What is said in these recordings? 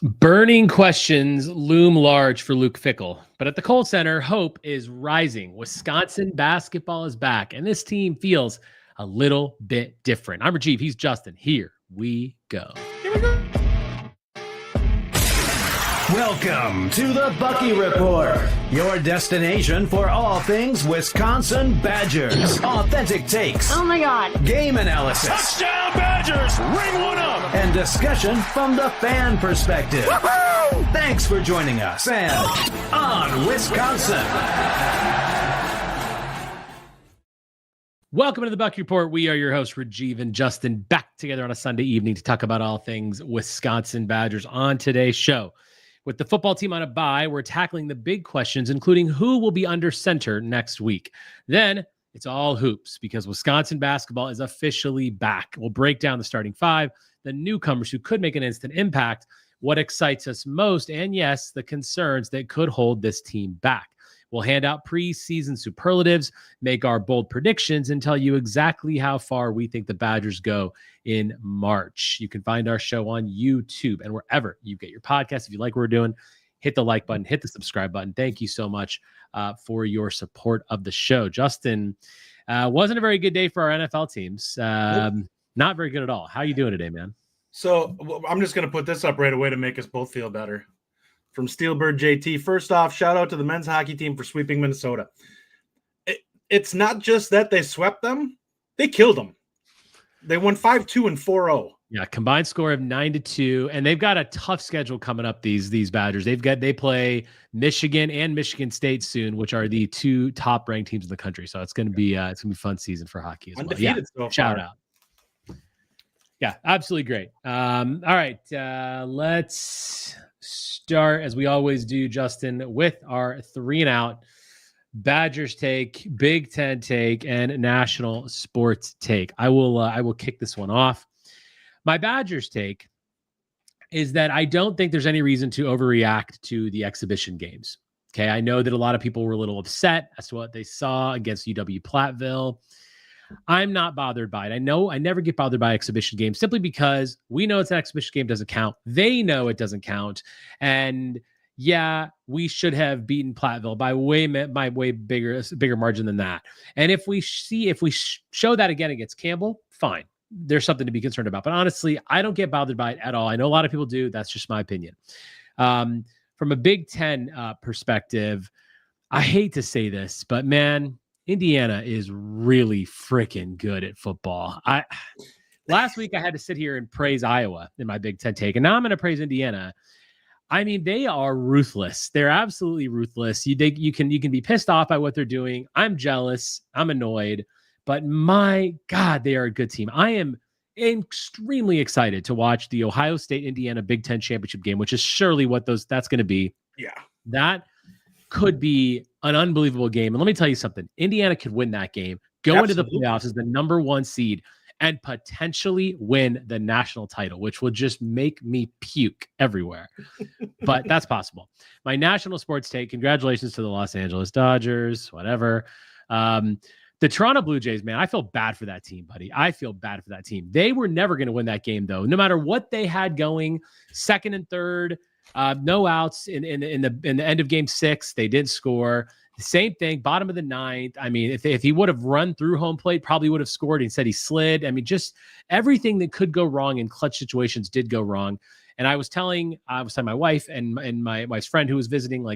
Burning questions loom large for Luke Fickell, but at the Kohl Center, hope is rising. Wisconsin basketball is back, and this team feels a little bit different. I'm Rajiv. He's Justin. Here we go. Welcome to the Bucky Report, your destination for all things Wisconsin Badgers. Authentic takes. Oh my God. Game analysis. Touchdown Badgers! Ring one up! And discussion from the fan perspective. Woo-hoo! Thanks for joining us and on Wisconsin. Welcome to the Bucky Report. We are your hosts, Rajiv and Justin, back together on a Sunday evening to talk about all things Wisconsin Badgers. On today's show, with the football team on a bye, we're tackling the big questions, including who will be under center next week. Then it's all hoops because Wisconsin basketball is officially back. We'll break down the starting five, the newcomers who could make an instant impact, what excites us most, and yes, the concerns that could hold this team back. We'll hand out preseason superlatives, make our bold predictions, and tell you exactly how far we think the Badgers go in March. You can find our show on YouTube and wherever you get your podcast. If you like what we're doing, hit the like button, hit the subscribe button. Thank you so much for your support of the show. Justin, wasn't a very good day for our NFL teams. Not very good at all. How are you doing today, man? So I'm just going to put this up right away to make us both feel better. From Steelbird JT, first off, shout out to the men's hockey team for sweeping Minnesota. It's not just that they swept them, they killed them. They won 5-2 and 4-0. Yeah, combined score of 9-2, and they've got a tough schedule coming up. These Badgers, they play Michigan and Michigan State soon, which are the two top ranked teams in the country. So it's gonna be a fun season for hockey as Undefeated well. so Shout far. out. Yeah, absolutely great. All right, let's start as we always do, Justin, with our 3 and out Badgers take, Big Ten take, and national sports take. I will kick this one off. My Badgers take is that I don't think there's any reason to overreact to the exhibition games. Okay, I know that a lot of people were a little upset as to what they saw against UW-Platteville. I'm not bothered by it. I know I never get bothered by exhibition games simply because we know it's an exhibition game, doesn't count. They know it doesn't count. And yeah, we should have beaten Platteville by way bigger margin than that. And if we show that again against Campbell, fine. There's something to be concerned about. But honestly, I don't get bothered by it at all. I know a lot of people do. That's just my opinion. From a Big Ten perspective, I hate to say this, but man, Indiana is really freaking good at football. Last week I had to sit here and praise Iowa in my Big Ten take, and now I'm going to praise Indiana. I mean, they are ruthless. They're absolutely ruthless. You can be pissed off by what they're doing. I'm jealous. I'm annoyed. But my God, they are a good team. I am extremely excited to watch the Ohio State-Indiana Big Ten championship game, which is surely what that's going to be. Yeah. That could be an unbelievable game. And let me tell you something. Indiana could win that game, go Absolutely. into the playoffs as the number 1 seed, and potentially win the national title, which will just make me puke everywhere. But that's possible. My national sports take, congratulations to the Los Angeles Dodgers, whatever. The Toronto Blue Jays, man, I feel bad for that team, buddy. I feel bad for that team. They were never going to win that game, though. No matter what they had going, second and third, no outs in the end of game 6, they didn't score. The same thing, bottom of the 9th. I mean, if he would have run through home plate, probably would have scored. Instead, he slid. I mean, just everything that could go wrong in clutch situations did go wrong. And I was telling my wife and my wife's friend who was visiting,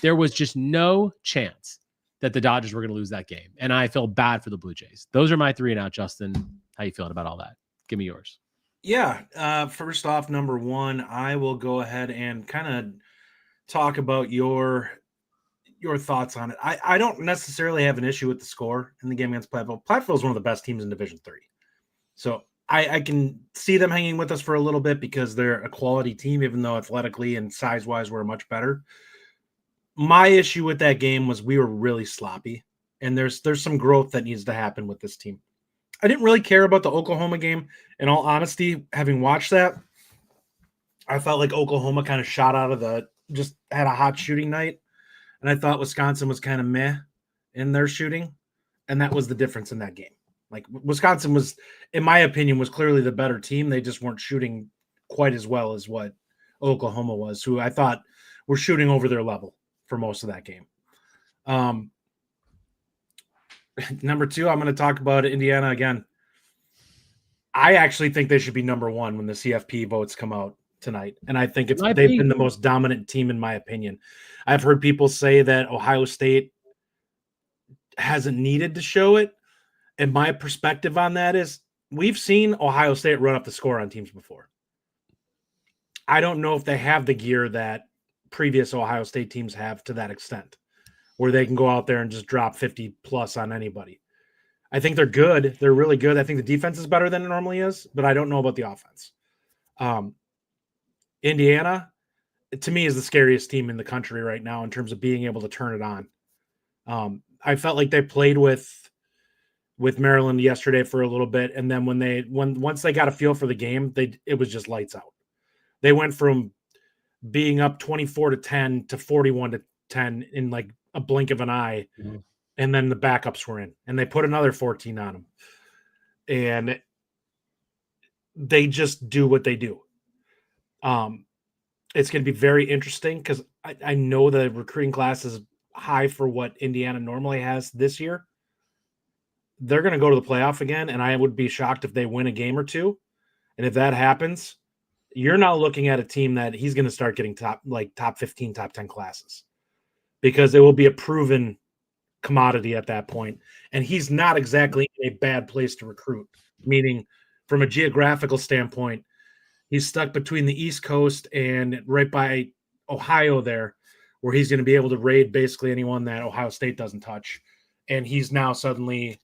there was just no chance that the Dodgers were going to lose that game. And I feel bad for the Blue Jays. Those are my 3 and out, Justin. How you feeling about all that? Give me yours. Yeah. First off, number 1, I will go ahead and kind of talk about your thoughts on it. I don't necessarily have an issue with the score in the game against Platteville. Platteville is one of the best teams in Division III. So I can see them hanging with us for a little bit because they're a quality team, even though athletically and size-wise we're much better. My issue with that game was we were really sloppy, and there's some growth that needs to happen with this team. I didn't really care about the Oklahoma game. In all honesty, having watched that, I felt like Oklahoma kind of shot out of just had a hot shooting night. And I thought Wisconsin was kind of meh in their shooting. And that was the difference in that game. Like Wisconsin was, in my opinion, was clearly the better team. They just weren't shooting quite as well as what Oklahoma was, who I thought were shooting over their level for most of that game. Number 2, I'm going to talk about Indiana again. I actually think they should be number 1 when the CFP votes come out tonight. And I think they've been the most dominant team, in my opinion. I've heard people say that Ohio State hasn't needed to show it. And my perspective on that is we've seen Ohio State run up the score on teams before. I don't know if they have the gear that previous Ohio State teams have to that extent, where they can go out there and just drop 50 plus on anybody. I think they're good. They're really good. I think the defense is better than it normally is, but I don't know about the offense. Indiana, to me, is the scariest team in the country right now in terms of being able to turn it on. I felt like they played with Maryland yesterday for a little bit, and then once they got a feel for the game, it was just lights out. They went from being up 24-10 to 41-10 in like a blink of an eye. Mm-hmm. And then the backups were in, and they put another 14 on them. And they just do what they do. It's going to be very interesting because I know the recruiting class is high for what Indiana normally has this year. They're going to go to the playoff again, and I would be shocked if they win a game or two. And if that happens, you're now looking at a team that he's going to start getting top 15, top 10 classes, because it will be a proven commodity at that point. And he's not exactly in a bad place to recruit, meaning from a geographical standpoint, he's stuck between the East Coast and right by Ohio there, where he's going to be able to raid basically anyone that Ohio State doesn't touch. And he's now suddenly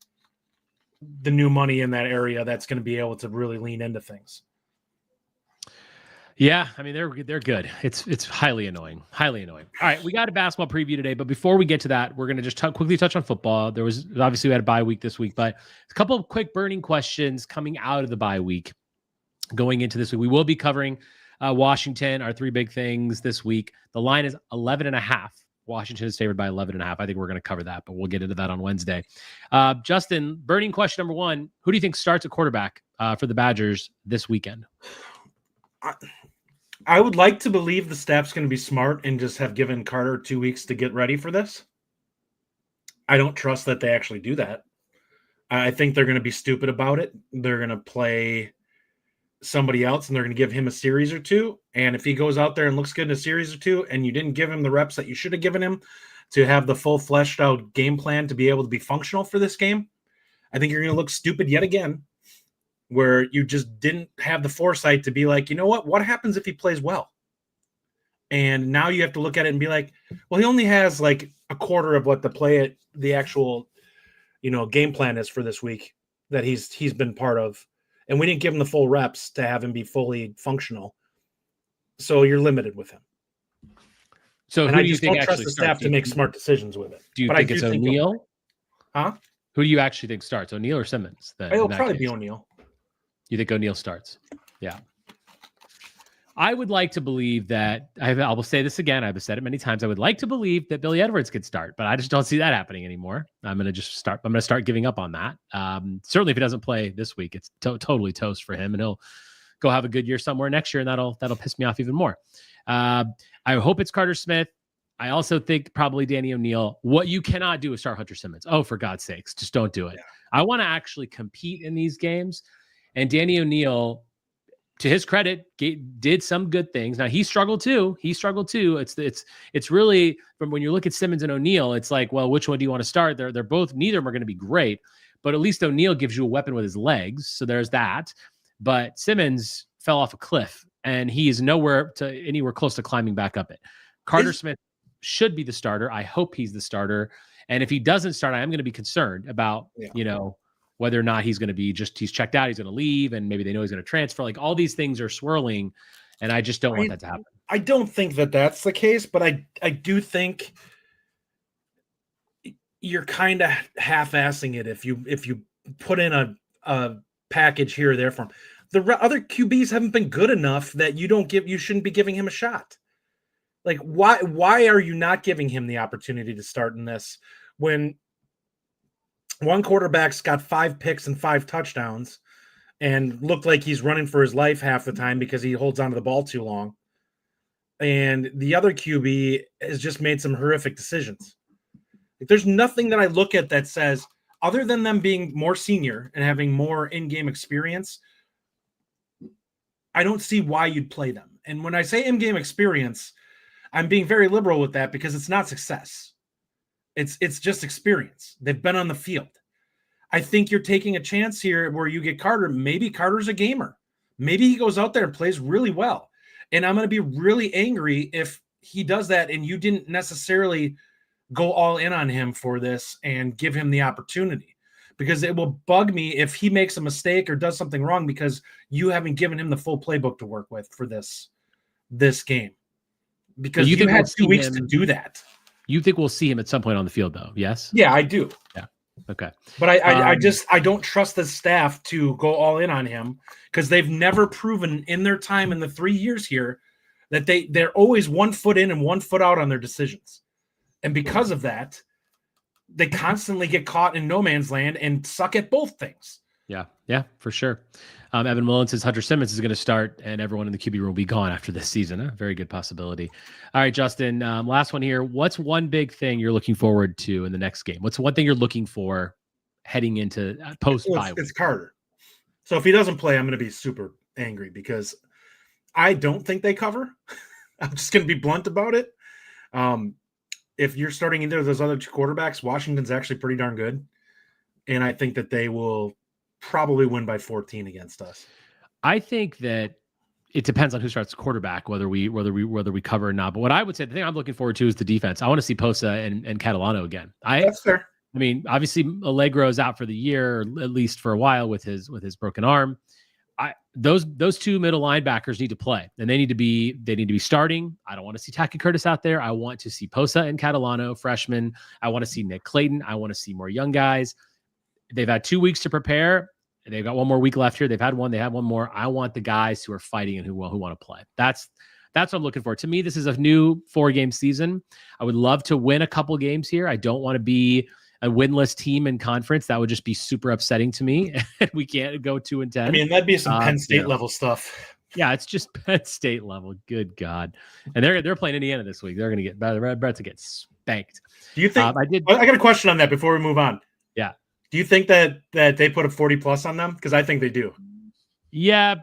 the new money in that area that's going to be able to really lean into things. Yeah, I mean, they're good. It's highly annoying. All right, we got a basketball preview today, but before we get to that, we're going to just quickly touch on football. There was obviously we had a bye week this week, but a couple of quick burning questions coming out of the bye week going into this week. We will be covering Washington, our 3 big things this week. The line is 11.5. Washington is favored by 11.5. I think we're going to cover that, but we'll get into that on Wednesday. Justin, burning question number 1, who do you think starts at quarterback for the Badgers this weekend? I would like to believe the staff's going to be smart and just have given Carter 2 weeks to get ready for this. I don't trust that they actually do that. I think they're going to be stupid about it. They're going to play somebody else, and they're going to give him a series or 2. And if he goes out there and looks good in a series or 2, and you didn't give him the reps that you should have given him to have the full fleshed out game plan to be able to be functional for this game, I think you're going to look stupid yet again, where you just didn't have the foresight to be like, you know what happens if he plays well? And now you have to look at it and be like, well, he only has like a quarter of what the actual, game plan is for this week that he's been part of. And we didn't give him the full reps to have him be fully functional. So you're limited with him. So and who I do you just think don't trust the staff to make smart decisions with it. Do you think it's O'Neal? Huh? Who do you actually think starts, O'Neal or Simmons? It'll probably be O'Neal. You think O'Neal starts? Yeah. I would like to believe that, I will say this again, I've said it many times, I would like to believe that Billy Edwards could start, but I just don't see that happening anymore. I'm going to start giving up on that. Certainly if he doesn't play this week, it's totally toast for him, and he'll go have a good year somewhere next year, and that'll piss me off even more. I hope it's Carter Smith. I also think probably Danny O'Neal. What you cannot do is start Hunter Simmons. Oh, for God's sakes, just don't do it. Yeah. I want to actually compete in these games. And Danny O'Neal, to his credit, did some good things. Now he struggled too. It's really, from when you look at Simmons and O'Neal, it's like, well, which one do you want to start? They're both, neither of them are going to be great, but at least O'Neal gives you a weapon with his legs. So there's that. But Simmons fell off a cliff, and he is anywhere close to climbing back up it. Carter Smith should be the starter. I hope he's the starter. And if he doesn't start, I am going to be concerned about, whether or not he's going to be he's checked out, he's going to leave, and maybe they know he's going to transfer. Like, all these things are swirling, and I just don't want that to happen. I don't think that that's the case, but I do think you're kind of half-assing it if you put in a package here or there for him. The other QBs haven't been good enough that you shouldn't be giving him a shot. Like, why are you not giving him the opportunity to start in this when one quarterback's got 5 picks and 5 touchdowns and looked like he's running for his life half the time because he holds onto the ball too long? and the other QB has just made some horrific decisions. Like, there's nothing that I look at that says, other than them being more senior and having more in-game experience, I don't see why you'd play them. And when I say in-game experience, I'm being very liberal with that because it's not success. It's just experience. They've been on the field. I think you're taking a chance here where you get Carter. Maybe Carter's a gamer. Maybe he goes out there and plays really well. And I'm going to be really angry if he does that and you didn't necessarily go all in on him for this and give him the opportunity, because it will bug me if he makes a mistake or does something wrong because you haven't given him the full playbook to work with for this game. Because you had 2 weeks to do that. You think we'll see him at some point on the field, though? Yes. Yeah, I do. Yeah. Okay. But I don't trust the staff to go all in on him because they've never proven in their time in the 3 years here that they're always 1 foot in and 1 foot out on their decisions. And because of that, they constantly get caught in no man's land and suck at both things. Yeah, for sure. Evan Malone says Hunter Simmons is going to start and everyone in the QB room will be gone after this season. A very good possibility. All right, Justin, last one here. What's one big thing you're looking forward to in the next game? What's one thing you're looking for heading into post-bye week? It's Carter. So if he doesn't play, I'm going to be super angry because I don't think they cover. I'm just going to be blunt about it. If you're starting either of those other 2 quarterbacks, Washington's actually pretty darn good. And I think that they will probably win by 14 against us. I think that it depends on who starts quarterback, whether we cover or not. But what I would say, the thing I'm looking forward to is the defense. I want to see Posa and Catalano again. That's fair. I mean, obviously Allegro is out for the year, or at least for a while with his broken arm. Those 2 middle linebackers need to play, and they need to be starting. I don't want to see Taki Curtis out there. I want to see Posa and Catalano, freshmen. I want to see Nick Clayton. I want to see more young guys. They've had 2 weeks to prepare. They've got 1 more week left here. They've had one. They have 1 more. I want the guys who are fighting and who want to play. That's what I'm looking for. To me, this is a new 4-game season. I would love to win a couple games here. I don't want to be a winless team in conference. That would just be super upsetting to me. And we can't go 2-10. I mean, that'd be some Penn State level stuff. Yeah, it's just Penn State level. Good God. And they're playing Indiana this week. They're going to get about to get spanked. Do you think I got a question on that before we move on. Yeah. Do you think that they put a 40+ on them? Because I think they do. Yeah.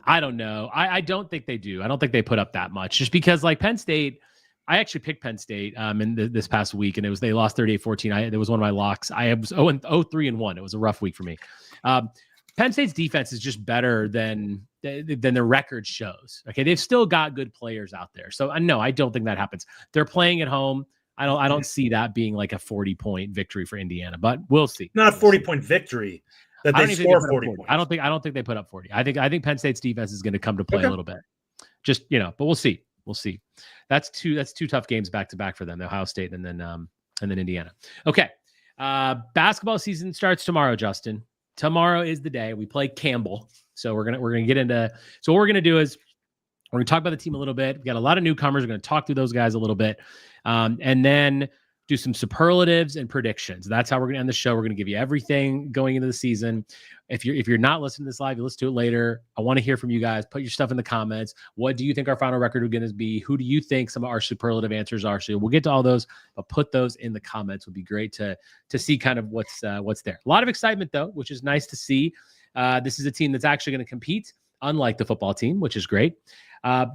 I don't know. I don't think they do. I don't think they put up that much just because like Penn State, I actually picked Penn State in this past week and they lost 38-14. It was one of my locks. I was 0-3-1. It was a rough week for me. Penn State's defense is just better than their record shows. Okay. They've still got good players out there. So no, I don't think that happens. They're playing at home. I don't see that being like a 40-point victory for Indiana, but we'll see. Not a 40-point victory that they score 40 points. I don't think they put up 40. I think Penn State's defense is going to come to play a little bit. Just, but we'll see. We'll see. That's two tough games back to back for them, Ohio State and then Indiana. Okay. Basketball season starts tomorrow, Justin. Tomorrow is the day we play Campbell. So we're going to get into, so what we're going to do is we're going to talk about the team a little bit. We got a lot of newcomers. We're going to talk through those guys a little bit. And then do some superlatives and predictions. That's how we're going to end the show. We're going to give you everything going into the season. If you're not listening to this live, you listen to it later. I want to hear from you guys. Put your stuff in the comments. What do you think our final record is going to be? Who do you think some of our superlative answers are? So we'll get to all those, but put those in the comments. It would be great to see kind of what's there. A lot of excitement though, which is nice to see. This is a team that's actually going to compete, unlike the football team, which is great.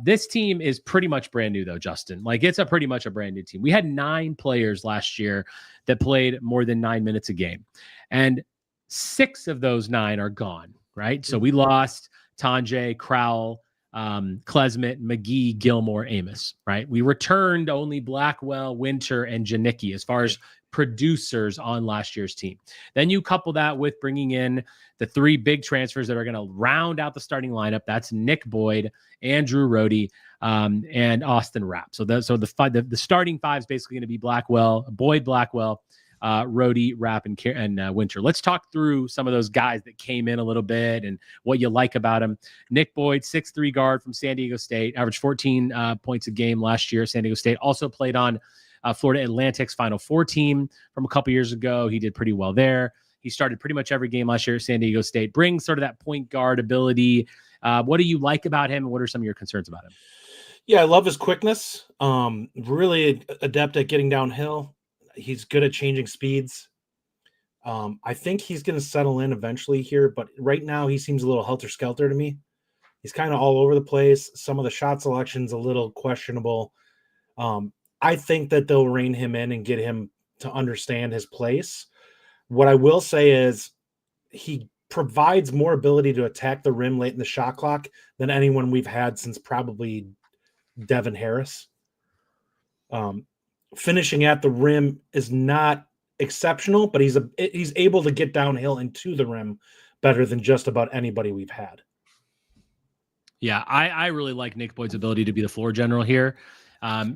This team is pretty much brand new though, Justin. Like it's pretty much a brand new team. We had 9 players last year that played more than 9 minutes a game, and 6 of those 9 are gone, right? So we lost Tanjay, Crowell, Klesmit, McGee, Gilmore, Amos, right? We returned only Blackwell, Winter, and Janicki as far as producers on last year's team. Then you couple that with bringing in the 3 big transfers that are going to round out the starting lineup. That's Nick Boyd, Andrew Rohde, and Austin Rapp. So the starting 5 is basically going to be Boyd, Blackwell, Rohde, Rapp, and Winter. Let's talk through some of those guys that came in a little bit and what you like about them. Nick Boyd, 6'3" guard from San Diego State, averaged 14 points a game last year at San Diego State. Also played on Florida Atlantic's Final Four team from a couple years ago. He did pretty well there. He started pretty much every game last year at San Diego State. Brings sort of that point guard ability What do you like about him? And what are some of your concerns about him? Yeah, I love his quickness. Really adept at getting downhill. He's good at changing speeds. I think he's going to settle in eventually here, but right now he seems a little helter-skelter to me. He's kind of all over the place. Some of the shot selection's a little questionable. I think that they'll rein him in and get him to understand his place. What I will say is he provides more ability to attack the rim late in the shot clock than anyone we've had since probably Devin Harris. Finishing at the rim is not exceptional, but he's able to get downhill and to the rim better than just about anybody we've had. Yeah, I really like Nick Boyd's ability to be the floor general here.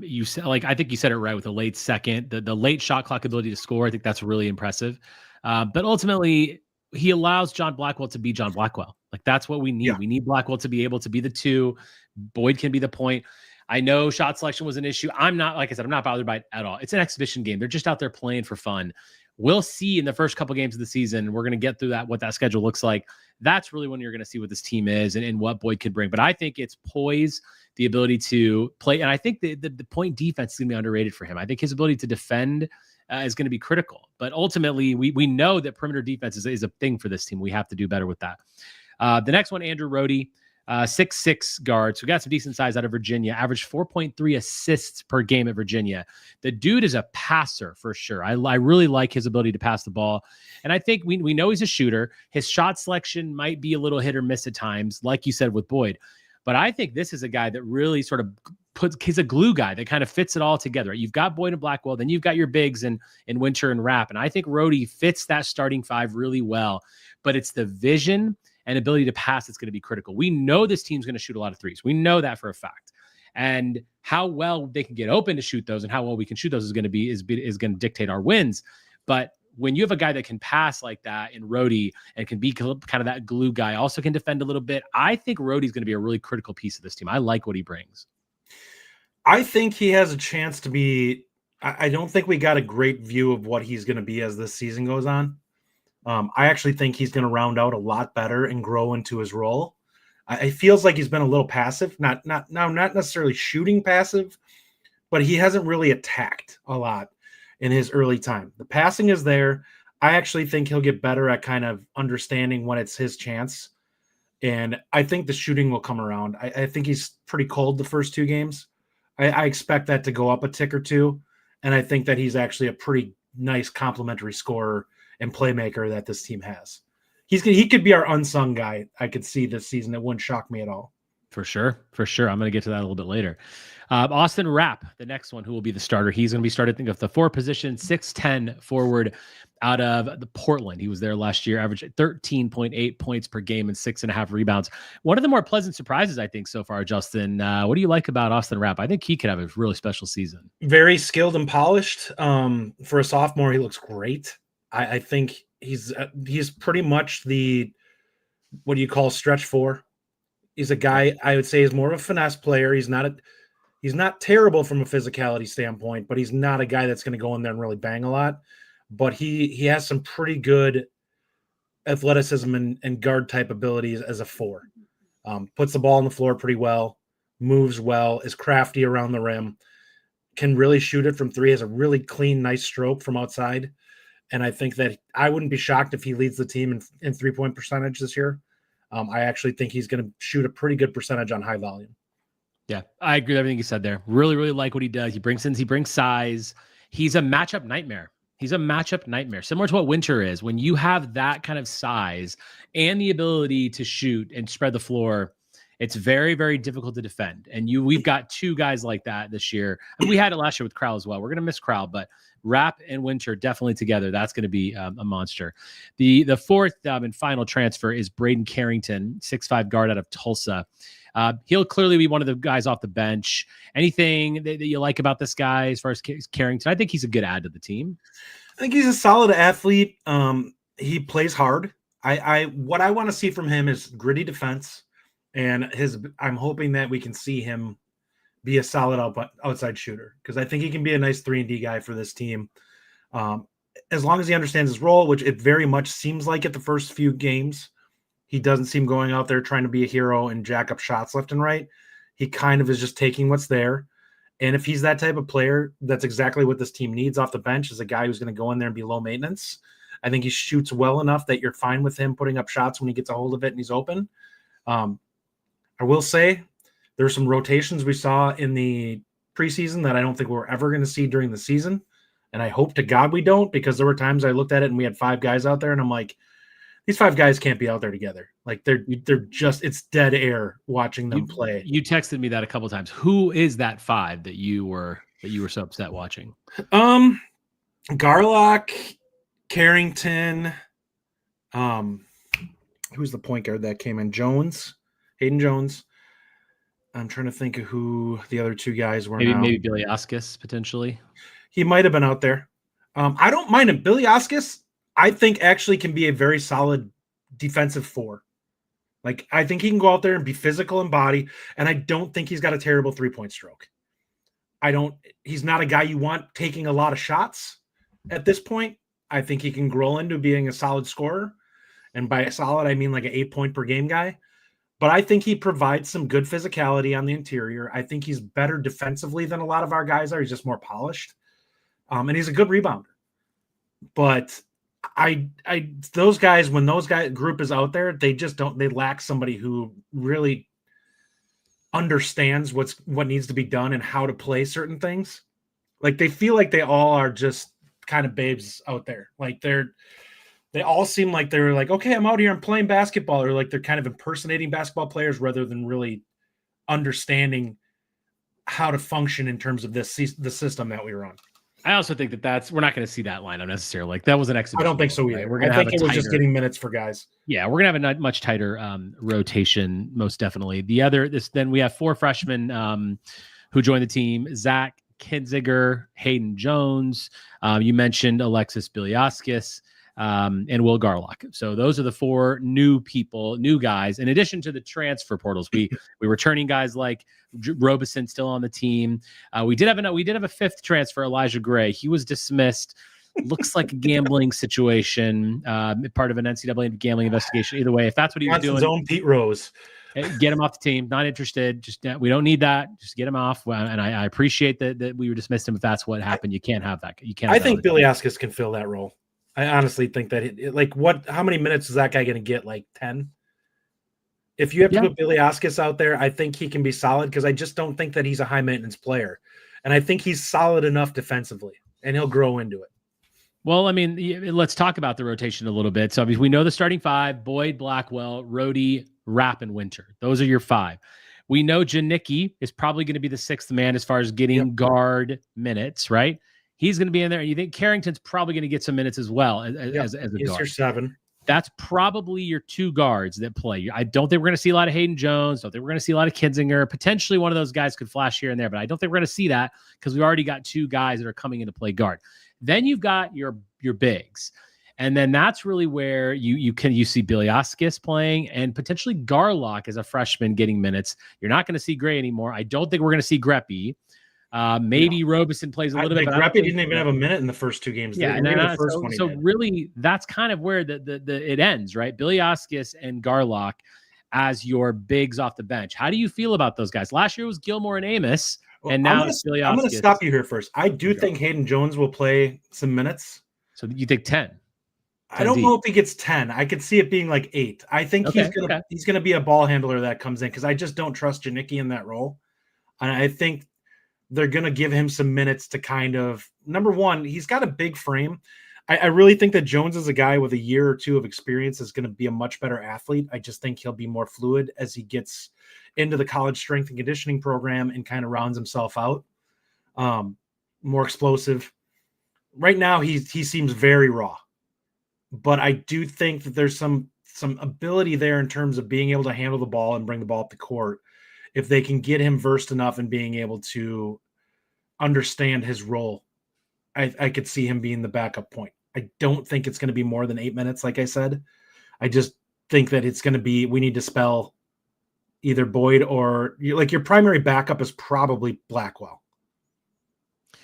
You said, I think you said it right with the late second, the late shot clock ability to score. I think that's really impressive. But ultimately, he allows John Blackwell to be John Blackwell. That's what we need. Yeah. We need Blackwell to be able to be the two. Boyd can be the point. I know shot selection was an issue. I'm not, like I said, I'm not bothered by it at all. It's an exhibition game. They're just out there playing for fun. We'll see in the first couple games of the season. We're going to get through that, what that schedule looks like. That's really when you're going to see what this team is and what Boyd could bring. But I think it's poise, the ability to play. And I think the point defense is going to be underrated for him. I think his ability to defend is going to be critical. But ultimately, we know that perimeter defense is a thing for this team. We have to do better with that. The next one, Andrew Rohde. 6'6" guard. So we got some decent size out of Virginia. Averaged 4.3 assists per game at Virginia. The dude is a passer for sure. I really like his ability to pass the ball. And I think we know he's a shooter. His shot selection might be a little hit or miss at times, like you said with Boyd. But I think this is a guy that really sort of he's a glue guy that kind of fits it all together. You've got Boyd and Blackwell, then you've got your bigs in Winter and Rapp. And I think Rohde fits that starting five really well. But it's the vision and ability to pass that's going to be critical. We know this team's going to shoot a lot of threes. We know that for a fact. And how well they can get open to shoot those and how well we can shoot those is going to dictate our wins. But when you have a guy that can pass like that in Rohde and can be kind of that glue guy, also can defend a little bit, I think Rohde's going to be a really critical piece of this team. I like what he brings. I think he has a chance to be. I don't think we got a great view of what he's going to be as this season goes on. I actually think he's going to round out a lot better and grow into his role. It feels like he's been a little passive, not necessarily shooting passive, but he hasn't really attacked a lot in his early time. The passing is there. I actually think he'll get better at kind of understanding when it's his chance. And I think the shooting will come around. I think he's pretty cold the first two games. I expect that to go up a tick or two. And I think that he's actually a pretty nice complementary scorer and playmaker that this team has. He could be our unsung guy. I could see this season. It wouldn't shock me at all. For sure. I'm going to get to that a little bit later. Austin Rapp, the next one, who will be the starter. He's going to be started, I think, of the 4 position, 6'10" forward out of the Portland. He was there last year, averaged 13.8 points per game and 6.5 rebounds. One of the more pleasant surprises, I think, so far, Justin. What do you like about Austin Rapp? I think he could have a really special season. Very skilled and polished. For a sophomore, he looks great. I think he's pretty much the, what do you call stretch 4? He's a guy I would say is more of a finesse player. He's not terrible from a physicality standpoint, but he's not a guy that's going to go in there and really bang a lot. But he has some pretty good athleticism and guard type abilities as a 4. Puts the ball on the floor pretty well, moves well, is crafty around the rim, can really shoot it from 3, has a really clean, nice stroke from outside. And I think that I wouldn't be shocked if he leads the team in 3-point percentage this year. I actually think he's going to shoot a pretty good percentage on high volume. Yeah, I agree with everything you said there. Really, really like what he does. He brings size. He's a matchup nightmare. Similar to what Winter is. When you have that kind of size and the ability to shoot and spread the floor, it's very, very difficult to defend. And we've got 2 guys like that this year. I mean, we had it last year with Crowell as well. We're going to miss Crowell, but Rapp and Winter definitely together. That's going to be a monster. The fourth and final transfer is Braden Carrington, 6'5" guard out of Tulsa. He'll clearly be one of the guys off the bench. Anything that you like about this guy as far as Carrington? I think he's a good add to the team. I think he's a solid athlete. He plays hard. What I want to see from him is gritty defense, and I'm hoping that we can see him be a solid outside shooter, because I think he can be a nice 3-and-D guy for this team. As long as he understands his role, which it very much seems like at the first few games, He doesn't seem going out there trying to be a hero and jack up shots left and right. He kind of is just taking what's there. And if he's that type of player, that's exactly what this team needs off the bench, is a guy who's going to go in there and be low maintenance. I think he shoots well enough that you're fine with him putting up shots when he gets a hold of it and he's open. I will say there's some rotations we saw in the preseason that I don't think we're ever going to see during the season. And I hope to God we don't, because there were times I looked at it and we had 5 guys out there and I'm like, these 5 guys can't be out there together. Like they're just, it's dead air watching them play. You texted me that a couple of times. Who is that 5 that you were so upset watching? Garlock, Carrington, who's the point guard that came in? Hayden Jones. I'm trying to think of who the other 2 guys were. Maybe Billy Oskus potentially. He might have been out there. I don't mind him. Billy Oskus, I think, actually can be a very solid defensive 4. Like, I think he can go out there and be physical in body, and I don't think he's got a terrible 3-point stroke. He's not a guy you want taking a lot of shots at this point. I think he can grow into being a solid scorer. And by solid, I mean like an 8-point per game guy. But I think he provides some good physicality on the interior. I think he's better defensively than a lot of our guys are. He's just more polished. And he's a good rebounder. But those guys, when those group is out there, they lack somebody who really understands what needs to be done and how to play certain things. Like, they feel like they all are just kind of babes out there. Like, they all seem like they're like, okay, I'm out here, I'm playing basketball, or like they're kind of impersonating basketball players rather than really understanding how to function in terms of the system that we were on. I also think that we're not going to see that lineup necessarily. Like, that was an exhibition. I don't think so either. Right? I think it was just getting minutes for guys. Yeah, we're going to have a much tighter rotation, most definitely. Then we have 4 freshmen who joined the team: Zach Kinziger, Hayden Jones. You mentioned Alexis Bilyaskis. And Will Garlock. So those are the 4 new guys. In addition to the transfer portals, we were returning guys like Robeson still on the team. We did have a 5th transfer, Elijah Gray. He was dismissed. Looks like a gambling situation, part of an NCAA gambling investigation. Either way, if that's what he was doing, his own Pete Rose. Get him off the team. Not interested. Just we don't need that. Just get him off. And I appreciate that we were dismissed him. If that's what happened, you can't have that. You can't. I think Bilyaskis can fill that role. I honestly think that how many minutes is that guy going to get? Like 10? If you have to put Bilyaskis out there, I think he can be solid, because I just don't think that he's a high maintenance player. And I think he's solid enough defensively, and he'll grow into it. Well, I mean, let's talk about the rotation a little bit. So we know the starting 5: Boyd, Blackwell, Rhodey, Rapp, and Winter. Those are your 5. We know Janicki is probably going to be the 6th man as far as getting guard minutes, right? He's going to be in there. And you think Carrington's probably going to get some minutes as well as a guard. He's your 7. That's probably your 2 guards that play. I don't think we're going to see a lot of Hayden Jones. Don't think we're going to see a lot of Kinzinger. Potentially one of those guys could flash here and there, but I don't think we're going to see that, because we've already got 2 guys that are coming in to play guard. Then you've got your bigs. And then that's really where you see Bilyaskis playing, and potentially Garlock as a freshman getting minutes. You're not going to see Gray anymore. I don't think we're going to see Greppy. Maybe Robeson plays a little bit. Greppy didn't even have a minute in the first 2 games. Yeah, so really, that's kind of where it ends, right? Bilyaskis and Garlock as your bigs off the bench. How do you feel about those guys? Last year was Gilmore and Amos, and now it's Bilyaskis. I'm going to stop you here first. I do think Hayden Jones will play some minutes. So you think 10? I don't know if he gets 10. I could see it being like 8. I think he's going to be a ball handler that comes in, because I just don't trust Janicki in that role. And I think they're going to give him some minutes to kind of, number one, he's got a big frame. I really think that Jones is a guy with a year or 2 of experience is going to be a much better athlete. I just think he'll be more fluid as he gets into the college strength and conditioning program and kind of rounds himself out. More explosive. Right now, he seems very raw. But I do think that there's some ability there in terms of being able to handle the ball and bring the ball up the court, if they can get him versed enough in being able to understand his role. I could see him being the backup point. I don't think it's going to be more than 8 minutes, like I said. I just think that it's going to be, we need to spell either Boyd or, like, your primary backup is probably Blackwell.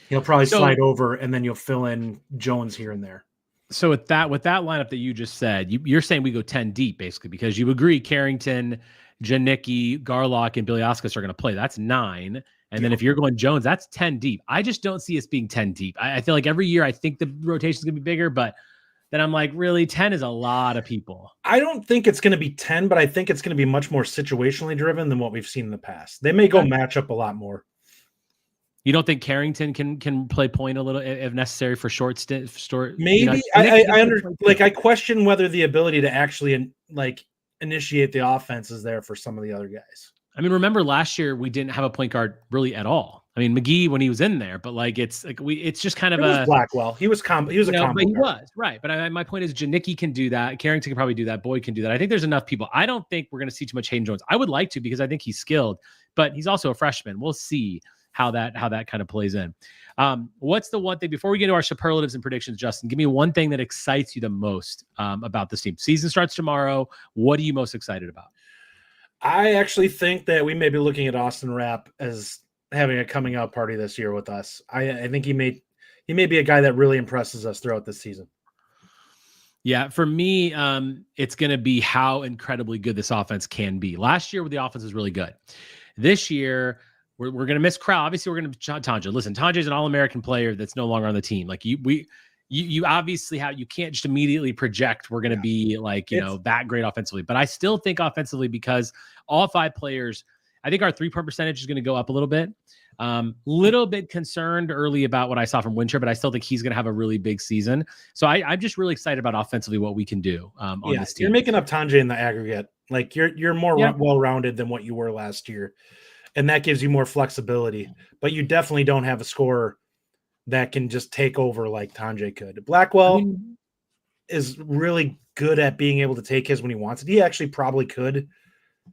He'll probably slide over, and then you'll fill in Jones here and there. So with that lineup that you just said, you're saying we go 10 deep basically because you agree Carrington, Janicki, Garlock, and Billy Oscus are going to play. That's 9. And then if you're going Jones, that's 10 deep. I just don't see us being 10 deep. I feel like every year I think the rotation is going to be bigger, but then I'm like, really, 10 is a lot of people. I don't think it's going to be 10, but I think it's going to be much more situationally driven than what we've seen in the past. They may go match up a lot more. You don't think Carrington can play point a little if necessary for short? Maybe I question whether the ability to actually initiate the offense is there for some of the other guys. I mean, remember last year we didn't have a point guard really at all. I mean, McGee when he was in there, but it's just kind of a Blackwell. He was a combo. But he was right. But my point is, Janicki can do that. Carrington can probably do that. Boyd can do that. I think there's enough people. I don't think we're going to see too much Hayden Jones. I would like to because I think he's skilled, but he's also a freshman. We'll see how that kind of plays in. What's the one thing before we get into our superlatives and predictions, Justin? Give me one thing that excites you the most about this team. Season starts tomorrow. What are you most excited about? I actually think that we may be looking at Austin Rapp as having a coming out party this year with us. I think he may be a guy that really impresses us throughout this season. Yeah, for me, it's going to be how incredibly good this offense can be. Last year, the offense was really good. This year, we're going to miss Crowell. Obviously, we're going to Tanja. Listen, Tanja is an All-American player that's no longer on the team. Like you obviously you can't just immediately project we're going to be that great offensively. But I still think offensively because all 5 players, I think our 3-point percentage is going to go up a little bit. Little bit concerned early about what I saw from Winter, but I still think he's going to have a really big season. So I'm just really excited about offensively what we can do on this team. You're making up Tanja in the aggregate. Like you're more well-rounded than what you were last year. And that gives you more flexibility, but you definitely don't have a scorer that can just take over like Tanja could. Blackwell is really good at being able to take his when he wants it. He actually probably could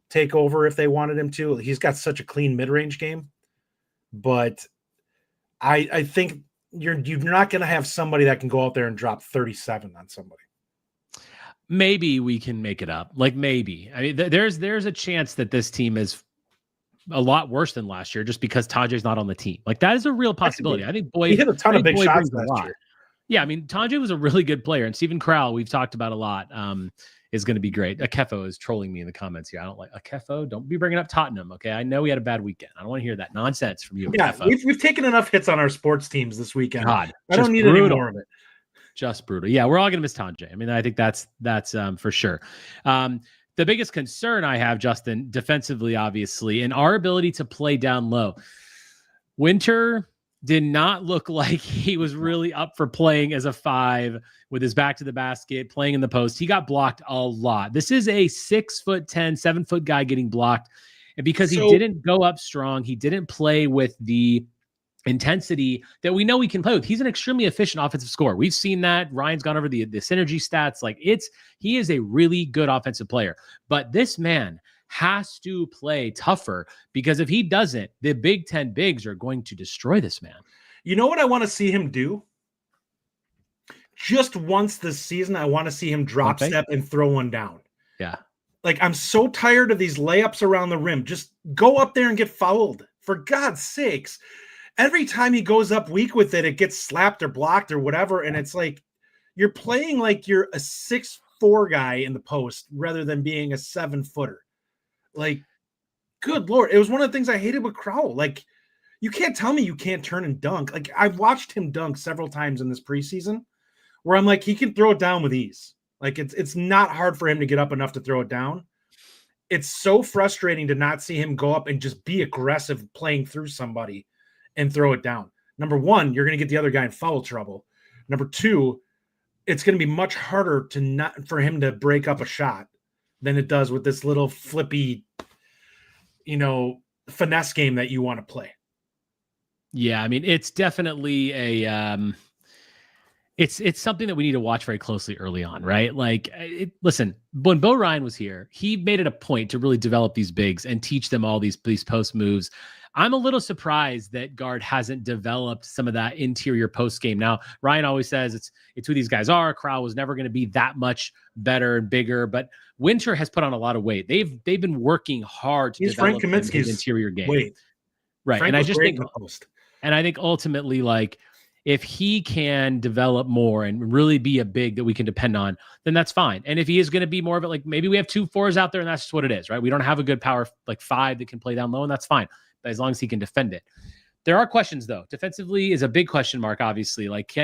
take over if they wanted him to. He's got such a clean mid-range game, but I think you're not going to have somebody that can go out there and drop 37 on somebody. Maybe we can make it up. Like maybe. I mean, there's a chance that this team is a lot worse than last year just because Taja's not on the team. Like that is a real possibility. I think Boyd hit a ton of big shots last year. Yeah, I mean, Tanja was a really good player, and Stephen Crowell, we've talked about a lot, is going to be great. Akefo is trolling me in the comments here. I don't like Akefo. Don't be bringing up Tottenham, okay? I know we had a bad weekend. I don't want to hear that nonsense from you. Yeah, Akefo. we've taken enough hits on our sports teams this weekend. God, I don't need any more of it. Just brutal. Yeah, we're all going to miss Tanja. I mean, I think that's for sure. The biggest concern I have, Justin, defensively, obviously, and our ability to play down low. Winter did not look like he was really up for playing as a 5 with his back to the basket, playing in the post. He got blocked a lot. This is a 6'10", 7-foot guy getting blocked. And because he didn't go up strong, he didn't play with the intensity that we know he can play with. He's an extremely efficient offensive scorer. We've seen that. Ryan's gone over the synergy stats. Like he is a really good offensive player, but this man has to play tougher because if he doesn't, the Big Ten bigs are going to destroy this man. You know what I want to see him do? Just once this season, I want to see him drop step and throw one down. Yeah. Like I'm so tired of these layups around the rim. Just go up there and get fouled for God's sakes. Every time he goes up weak with it, it gets slapped or blocked or whatever. And it's like, you're playing like you're a 6'4" guy in the post rather than being a 7-footer. Like, good Lord. It was one of the things I hated with Crowell. Like, you can't tell me you can't turn and dunk. Like, I've watched him dunk several times in this preseason where I'm like, he can throw it down with ease. Like, it's not hard for him to get up enough to throw it down. It's so frustrating to not see him go up and just be aggressive playing through somebody and throw it down. Number one, you're going to get the other guy in foul trouble. Number two, it's going to be much harder for him to break up a shot than it does with this little flippy, finesse game that you want to play. Yeah, I mean, it's definitely it's something that we need to watch very closely early on, right? Like, listen, when Bo Ryan was here, he made it a point to really develop these bigs and teach them all these post moves. I'm a little surprised that Gard hasn't developed some of that interior post game. Now, Ryan always says it's who these guys are. Crowell was never going to be that much better and bigger, but Winter has put on a lot of weight. They've been working hard to develop his interior game. Right. Frank, and I just think, and I think ultimately, like, if he can develop more and really be a big that we can depend on, then that's fine. And if he is going to be more of it, like maybe we have 2 4s out there and that's just what it is, right? We don't have a good power like 5 that can play down low, and that's fine. But as long as he can defend it. There are questions though. Defensively is a big question mark, obviously. Like,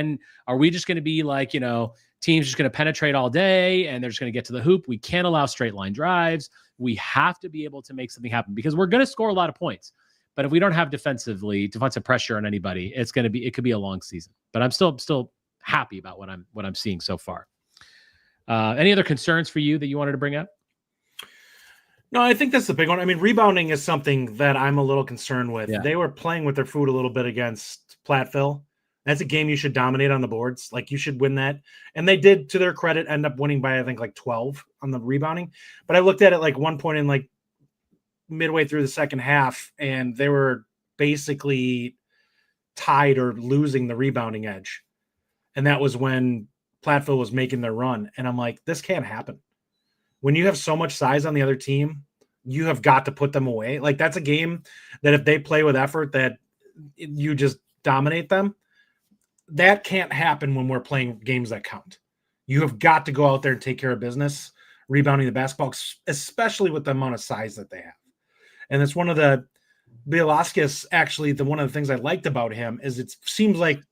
are we just going to be like, teams just going to penetrate all day and they're just going to get to the hoop? We can't allow straight line drives. We have to be able to make something happen because we're going to score a lot of points. But if we don't have defensive pressure on anybody, it could be a long season. But I'm still happy about what I'm seeing so far. Any other concerns for you that you wanted to bring up? No, I think that's the big one. I mean, rebounding is something that I'm a little concerned with. Yeah. They were playing with their food a little bit against Platteville. That's a game you should dominate on the boards. Like, you should win that. And they did, to their credit, end up winning by, I think, like 12 on the rebounding. But I looked at it like one point in like midway through the second half, and they were basically tied or losing the rebounding edge. And that was when Platteville was making their run. And I'm like, this can't happen. When you have so much size on the other team, you have got to put them away. Like, that's a game that if they play with effort, that you just dominate them. That can't happen when we're playing games that count. You have got to go out there and take care of business, rebounding the basketball, especially with the amount of size that they have. And it's one of the Bielaskis, actually, one of the things I liked about him is it seems like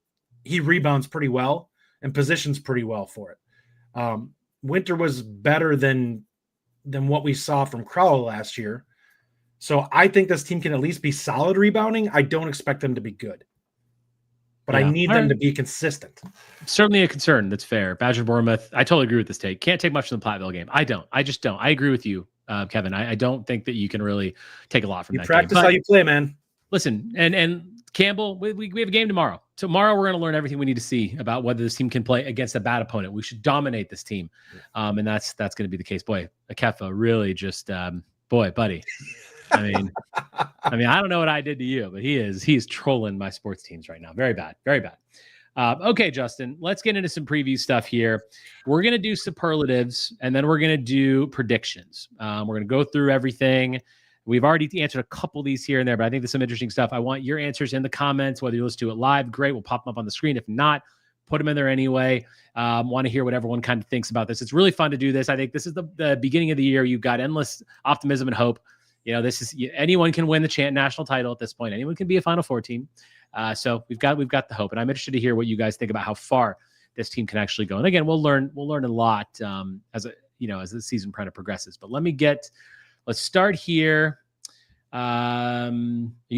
he rebounds pretty well and positions pretty well for it. Winter was better than what we saw from Crowell last year. So I think this team can at least be solid rebounding. I don't expect them to be good. But I need them to be consistent. Certainly a concern. That's fair. Badger Bournemouth, I totally agree with this take. Can't take much from the Platteville game. I just don't. I agree with you, Kevin. I don't think that you can really take a lot from that game. Practice how you play, man. Listen, and Campbell, we have a game tomorrow. Tomorrow we're going to learn everything we need to see about whether this team can play against a bad opponent. We should dominate this team. And that's going to be the case. Boy, Akefa really just, boy, buddy. I mean, I don't know what I did to you, but he's trolling my sports teams right now. Very bad. Very bad. Okay, Justin, let's get into some preview stuff here. We're going to do superlatives, and then we're going to do predictions. We're going to go through everything. We've already answered a couple of these here and there, but I think there's some interesting stuff. I want your answers in the comments, whether you listen to it live, great. We'll pop them up on the screen. If not, put them in there anyway. Want to hear what everyone kind of thinks about this. It's really fun to do this. I think this is the beginning of the year. You've got endless optimism and hope. This is anyone can win the national title at this point. Anyone can be a Final Four team. So we've got the hope, and I'm interested to hear what you guys think about how far this team can actually go. And again, we'll learn a lot as the season kind of progresses. But let's start here. You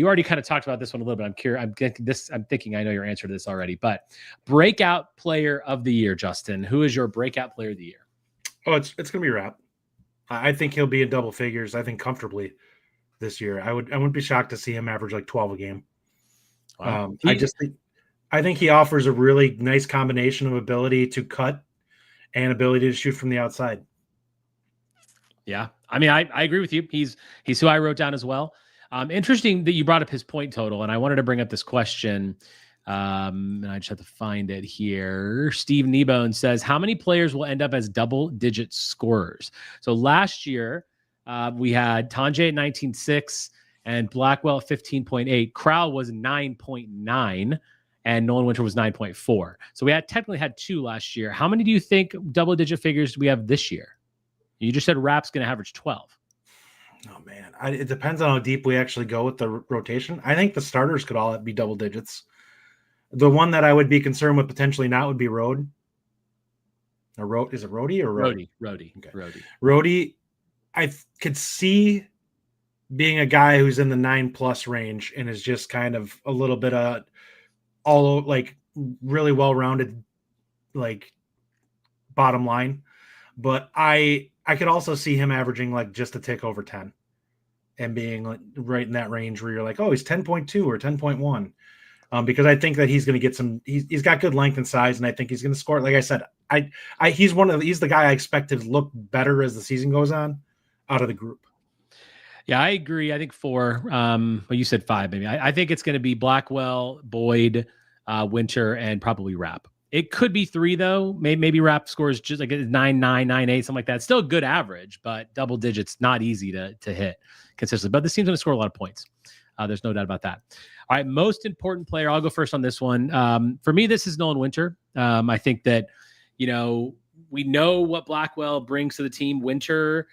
already kind of talked about this one a little bit. I'm curious. I'm thinking I know your answer to this already. But breakout player of the year, Justin. Who is your breakout player of the year? Oh, it's gonna be Rapp. I think he'll be in double figures. I think comfortably this year. I wouldn't be shocked to see him average like 12 a game. Wow. I think he offers a really nice combination of ability to cut and ability to shoot from the outside. Yeah, I agree with you. He's who I wrote down as well. Interesting that you brought up his point total, and I wanted to bring up this question. And I just have to find it here. Steve Kneebone says, how many players will end up as double-digit scorers? So last year, we had Tanjay at 19.6 and Blackwell at 15.8. Crowell was 9.9, and Nolan Winter was 9.4. So we technically had 2 last year. How many do you think double-digit figures do we have this year? You just said Rapp's going to average 12. Oh, man. It depends on how deep we actually go with the rotation. I think the starters could all be double digits. The one that I would be concerned with potentially not would be Rode. Is it Rhodey or Rhodey? Rhodey. Okay. Rhodey. Rhodey, I could see being a guy who's in the 9+ range and is just kind of a little bit all like really well-rounded, like bottom line. But I could also see him averaging like just a tick over 10 and being like right in that range where you're like, oh, he's 10.2 or 10.1. Because I think that he's going to get he's got good length and size, and I think he's going to score. Like I said, he's the guy I expected to look better as the season goes on out of the group. Yeah, I agree. I think 4. Well, you said 5, maybe. I think it's going to be Blackwell, Boyd, Winter, and probably Rapp. It could be 3 though. Maybe Rapp scores just like 9.9, 9.8, something like that. Still a good average, but double digits not easy to hit consistently. But this team's going to score a lot of points. There's no doubt about that. All right, most important player. I'll go first on this one. For me, this is Nolan Winter. I think that, we know what Blackwell brings to the team. Winter,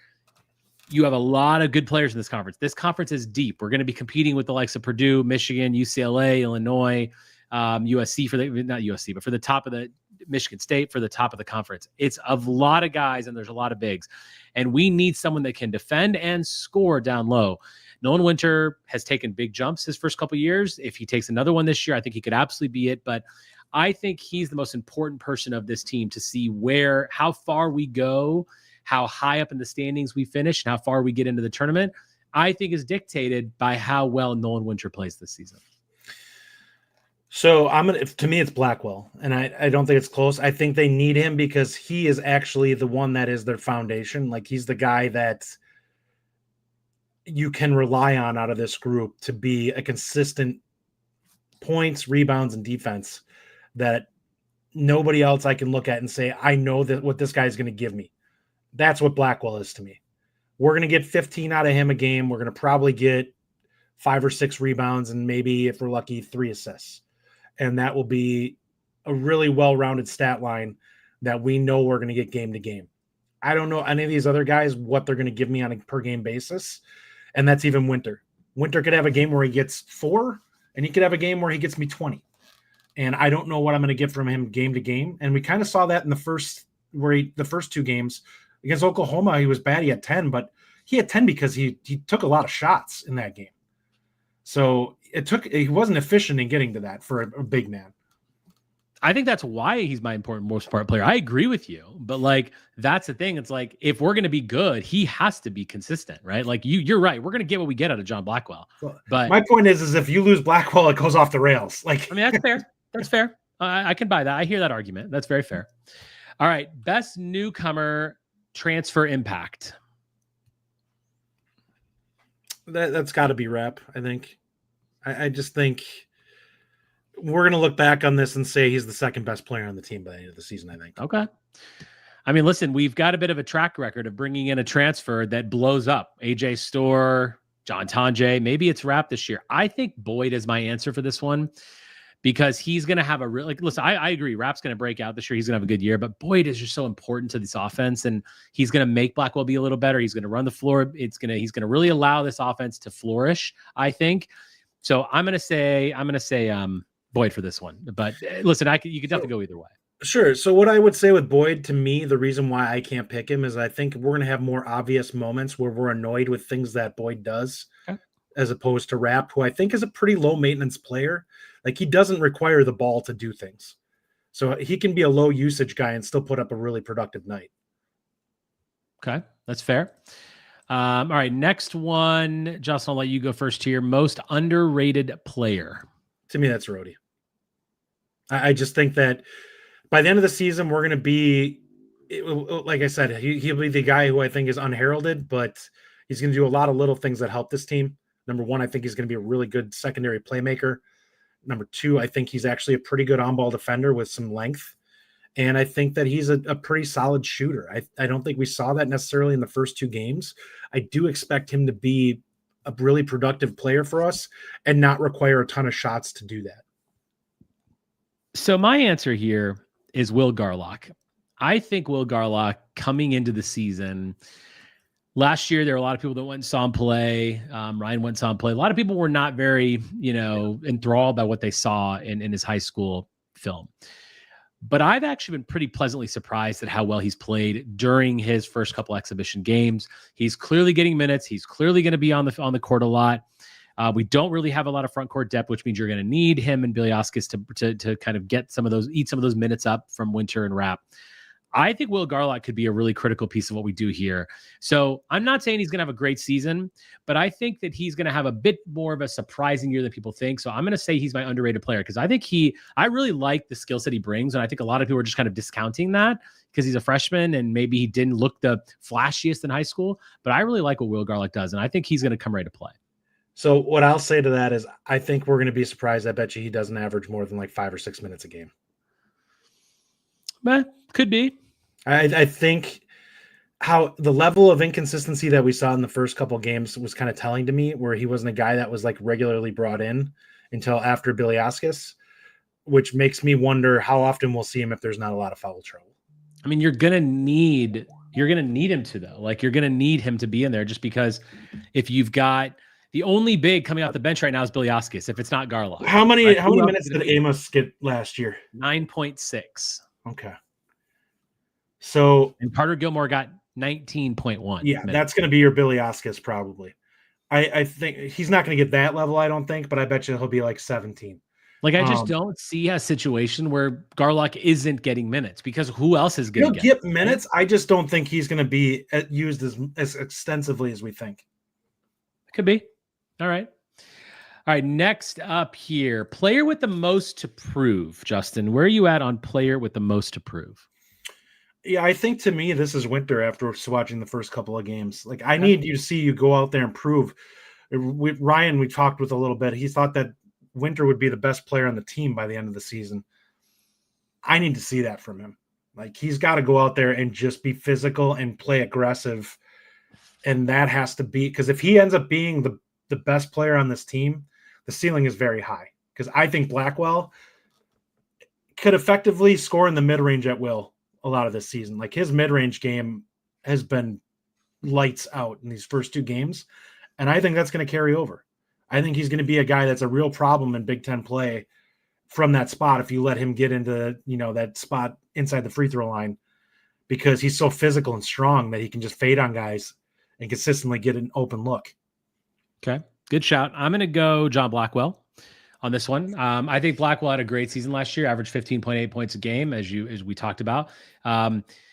you have a lot of good players in this conference. This conference is deep. We're going to be competing with the likes of Purdue, Michigan, UCLA, Illinois, USC not USC, but for the top of the Michigan State, for the top of the conference. It's a lot of guys and there's a lot of bigs. And we need someone that can defend and score down low. Nolan Winter has taken big jumps his first couple of years. If he takes another one this year, I think he could absolutely be it. But I think he's the most important person of this team to see how far we go, how high up in the standings we finish, and how far we get into the tournament, I think is dictated by how well Nolan Winter plays this season. So to me, it's Blackwell, and I don't think it's close. I think they need him because he is actually the one that is their foundation. Like, he's the guy that you can rely on out of this group to be a consistent points, rebounds, and defense that nobody else I can look at and say, I know that what this guy is going to give me. That's what Blackwell is to me. We're going to get 15 out of him a game. We're going to probably get 5 or 6 rebounds and maybe, if we're lucky, 3 assists. And that will be a really well-rounded stat line that we know we're going to get game to game. I don't know any of these other guys what they're going to give me on a per-game basis, and that's even Winter. Winter could have a game where he gets 4, and he could have a game where he gets me 20. And I don't know what I'm going to get from him game to game. And we kind of saw that in the first 2 games. Against Oklahoma, he was bad. He had 10, but he had 10 because he took a lot of shots in that game. So he wasn't efficient in getting to that for a big man. I think that's why he's my most important player. I agree with you, but that's the thing. It's like, if we're going to be good, he has to be consistent, right? Like you're right. We're going to get what we get out of John Blackwell. But my point is if you lose Blackwell, it goes off the rails. That's fair. That's fair. I can buy that. I hear that argument. That's very fair. All right. Best newcomer transfer impact. That's got to be Rep, I think. I just think we're going to look back on this and say he's the second best player on the team by the end of the season, I think. Okay. I mean, listen, we've got a bit of a track record of bringing in a transfer that blows up. AJ Storr, John Tonje, maybe it's Rap this year. I think Boyd is my answer for this one because he's going to have listen, I agree. Rap's going to break out this year. He's going to have a good year, but Boyd is just so important to this offense, and he's going to make Blackwell be a little better. He's going to run the floor. He's going to really allow this offense to flourish, I think. So I'm going to say Boyd for this one, but listen, you could definitely go either way. Sure. So what I would say with Boyd, to me, the reason why I can't pick him is I think we're going to have more obvious moments where we're annoyed with things that Boyd does, as opposed to Rap, who I think is a pretty low maintenance player. Like, he doesn't require the ball to do things. So he can be a low usage guy and still put up a really productive night. Okay. That's fair. All right. Next one, Justin, I'll let you go first here. Most underrated player. To me, that's Rhodey. I just think that by the end of the season, we're going to be, like I said, he'll be the guy who I think is unheralded, but he's going to do a lot of little things that help this team. Number one, I think he's going to be a really good secondary playmaker. Number two, I think he's actually a pretty good on-ball defender with some length. And I think that he's a pretty solid shooter. I don't think we saw that necessarily in the first 2 games. I do expect him to be a really productive player for us and not require a ton of shots to do that. So my answer here is Will Garlock. I think Will Garlock coming into the season, last year, there were a lot of people that went and saw him play. Ryan went and saw him play. A lot of people were not very, enthralled by what they saw in his high school film. But I've actually been pretty pleasantly surprised at how well he's played during his first couple exhibition games. He's clearly getting minutes. He's clearly going to be on the court a lot. We don't really have a lot of front court depth, which means you're going to need him and Bilyaskis to kind of eat some of those minutes up from Winter and Rap. I think Will Garlock could be a really critical piece of what we do here. So I'm not saying he's going to have a great season, but I think that he's going to have a bit more of a surprising year than people think. So I'm going to say he's my underrated player because I think I really like the skill set he brings. And I think a lot of people are just kind of discounting that because he's a freshman and maybe he didn't look the flashiest in high school, but I really like what Will Garlock does. And I think he's going to come ready to play. So what I'll say to that is I think we're going to be surprised. I bet you he doesn't average more than 5 or 6 minutes a game. But could be. I think how the level of inconsistency that we saw in the first couple games was kind of telling to me, where he wasn't a guy that was like regularly brought in until after Biliaskis, which makes me wonder how often we'll see him if there's not a lot of foul trouble. I mean, you're gonna need him to, though. Like, you're gonna need him to be in there, just because if you've got the only big coming off the bench right now is Biliaskis, if it's not Garlock. How many minutes did Amos get last year? 9.6. Okay. So and Carter Gilmore got 19.1. Yeah, minutes. That's going to be your Biliaskis probably. I think he's not going to get that level, I don't think, but I bet you he'll be like 17. Like, I just don't see a situation where Garlock isn't getting minutes, because who else is going to get minutes? I just don't think he's going to be used as extensively as we think. Could be. All right. Next up here, player with the most to prove. Justin, where are you at on player with the most to prove? Yeah, I think to me, this is Winter after watching the first couple of games. Like, I need you to see you go out there and prove. Ryan, we talked with a little bit. He thought that Winter would be the best player on the team by the end of the season. I need to see that from him. Like, he's got to go out there and just be physical and play aggressive. And that has to be, because if he ends up being the best player on this team, the ceiling is very high. Because I think Blackwell could effectively score in the mid-range at will a lot of this season. Like, his mid-range game has been lights out in these first two games. And I think that's going to carry over. I think he's going to be a guy that's a real problem in Big Ten play from that spot if you let him get into, that spot inside the free throw line, because he's so physical and strong that he can just fade on guys and consistently get an open look. Okay, good shout. I'm going to go John Blackwell on this one. I think Blackwell had a great season last year, averaged 15.8 points a game, as we talked about.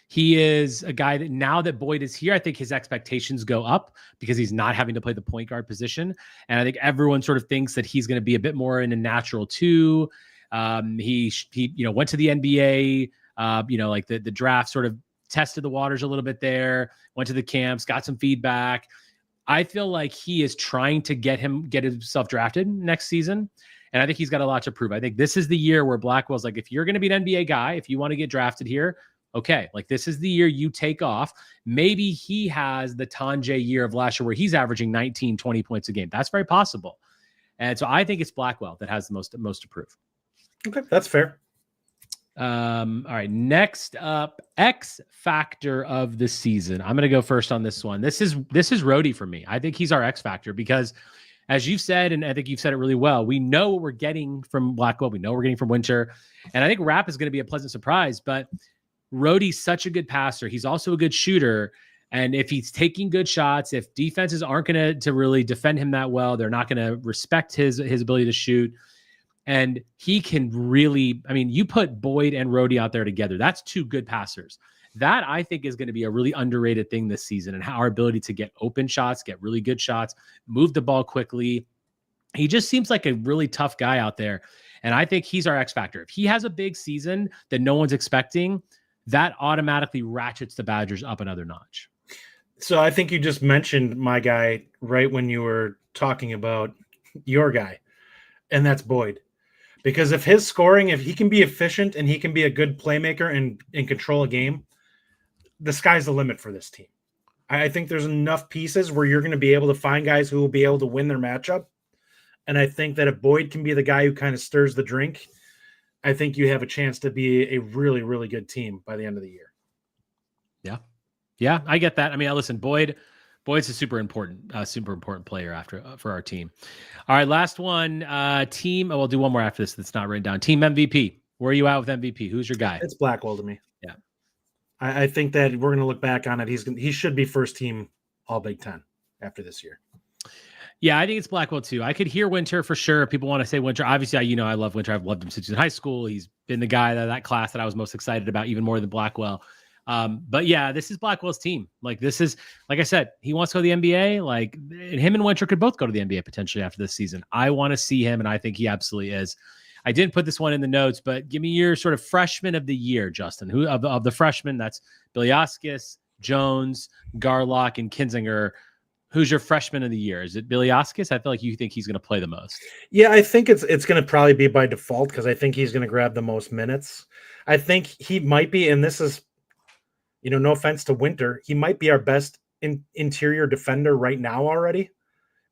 He is a guy that, now that Boyd is here, I think his expectations go up because he's not having to play the point guard position. And I think everyone sort of thinks that he's going to be a bit more in a natural two. He went to the NBA, like the draft sort of tested the waters a little bit there, went to the camps, got some feedback. I feel like he is trying to get himself drafted next season. And I think he's got a lot to prove. I think this is the year where Blackwell's like, if you're going to be an NBA guy, if you want to get drafted here, okay, like, this is the year you take off. Maybe he has the Tanjay year of last year where he's averaging 19, 20 points a game. That's very possible. And so I think it's Blackwell that has the most to prove. Okay, that's fair. All right, next up, X factor of the season. I'm going to go first on this one. This is Rhodey for me. I think he's our X factor because, as you've said, and I think you've said it really well, we know what we're getting from Blackwell. We know what we're getting from Winter. And I think Rapp is going to be a pleasant surprise, but Rhodey's such a good passer. He's also a good shooter. And if he's taking good shots, if defenses aren't going to really defend him that well, they're not going to respect his ability to shoot. And he can really, I mean, you put Boyd and Rhodey out there together. That's two good passers. That, I think, is going to be a really underrated thing this season, and our ability to get open shots, get really good shots, move the ball quickly. He just seems like a really tough guy out there. And I think he's our X factor. If he has a big season that no one's expecting, that automatically ratchets the Badgers up another notch. So I think you just mentioned my guy right when you were talking about your guy, and that's Boyd. Because if his scoring, if he can be efficient and he can be a good playmaker and control a game, the sky's the limit for this team. I think there's enough pieces where you're going to be able to find guys who will be able to win their matchup. And I think that if Boyd can be the guy who kind of stirs the drink, I think you have a chance to be a really, really good team by the end of the year. Yeah. Yeah, I get that. I mean, listen, Boyd's a super important player for our team. All right, last one. Team. We'll do one more after this that's not written down. Team MVP. Where are you at with MVP? Who's your guy? It's Blackwell to me. Yeah, I think that we're going to look back on it. He should be first team All Big Ten after this year. Yeah, I think it's Blackwell too. I could hear Winter for sure. People want to say Winter. Obviously, I love Winter. I've loved him since he was in high school. He's been the guy that class that I was most excited about, even more than Blackwell. But yeah, this is Blackwell's team. Like, this is, like I said, he wants to go to the NBA. Like, him and Winter could both go to the NBA potentially after this season. I want to see him, and I think he absolutely is. I didn't put this one in the notes, but give me your sort of freshman of the year, Justin. Who of the freshmen? That's Biliaskis, Jones, Garlock, and Kinzinger. Who's your freshman of the year? Is it Biliaskis? I feel like you think he's going to play the most. Yeah, I think it's going to probably be by default because I think he's going to grab the most minutes. I think he might be, and this is, no offense to Winter, he might be our best interior defender right now already.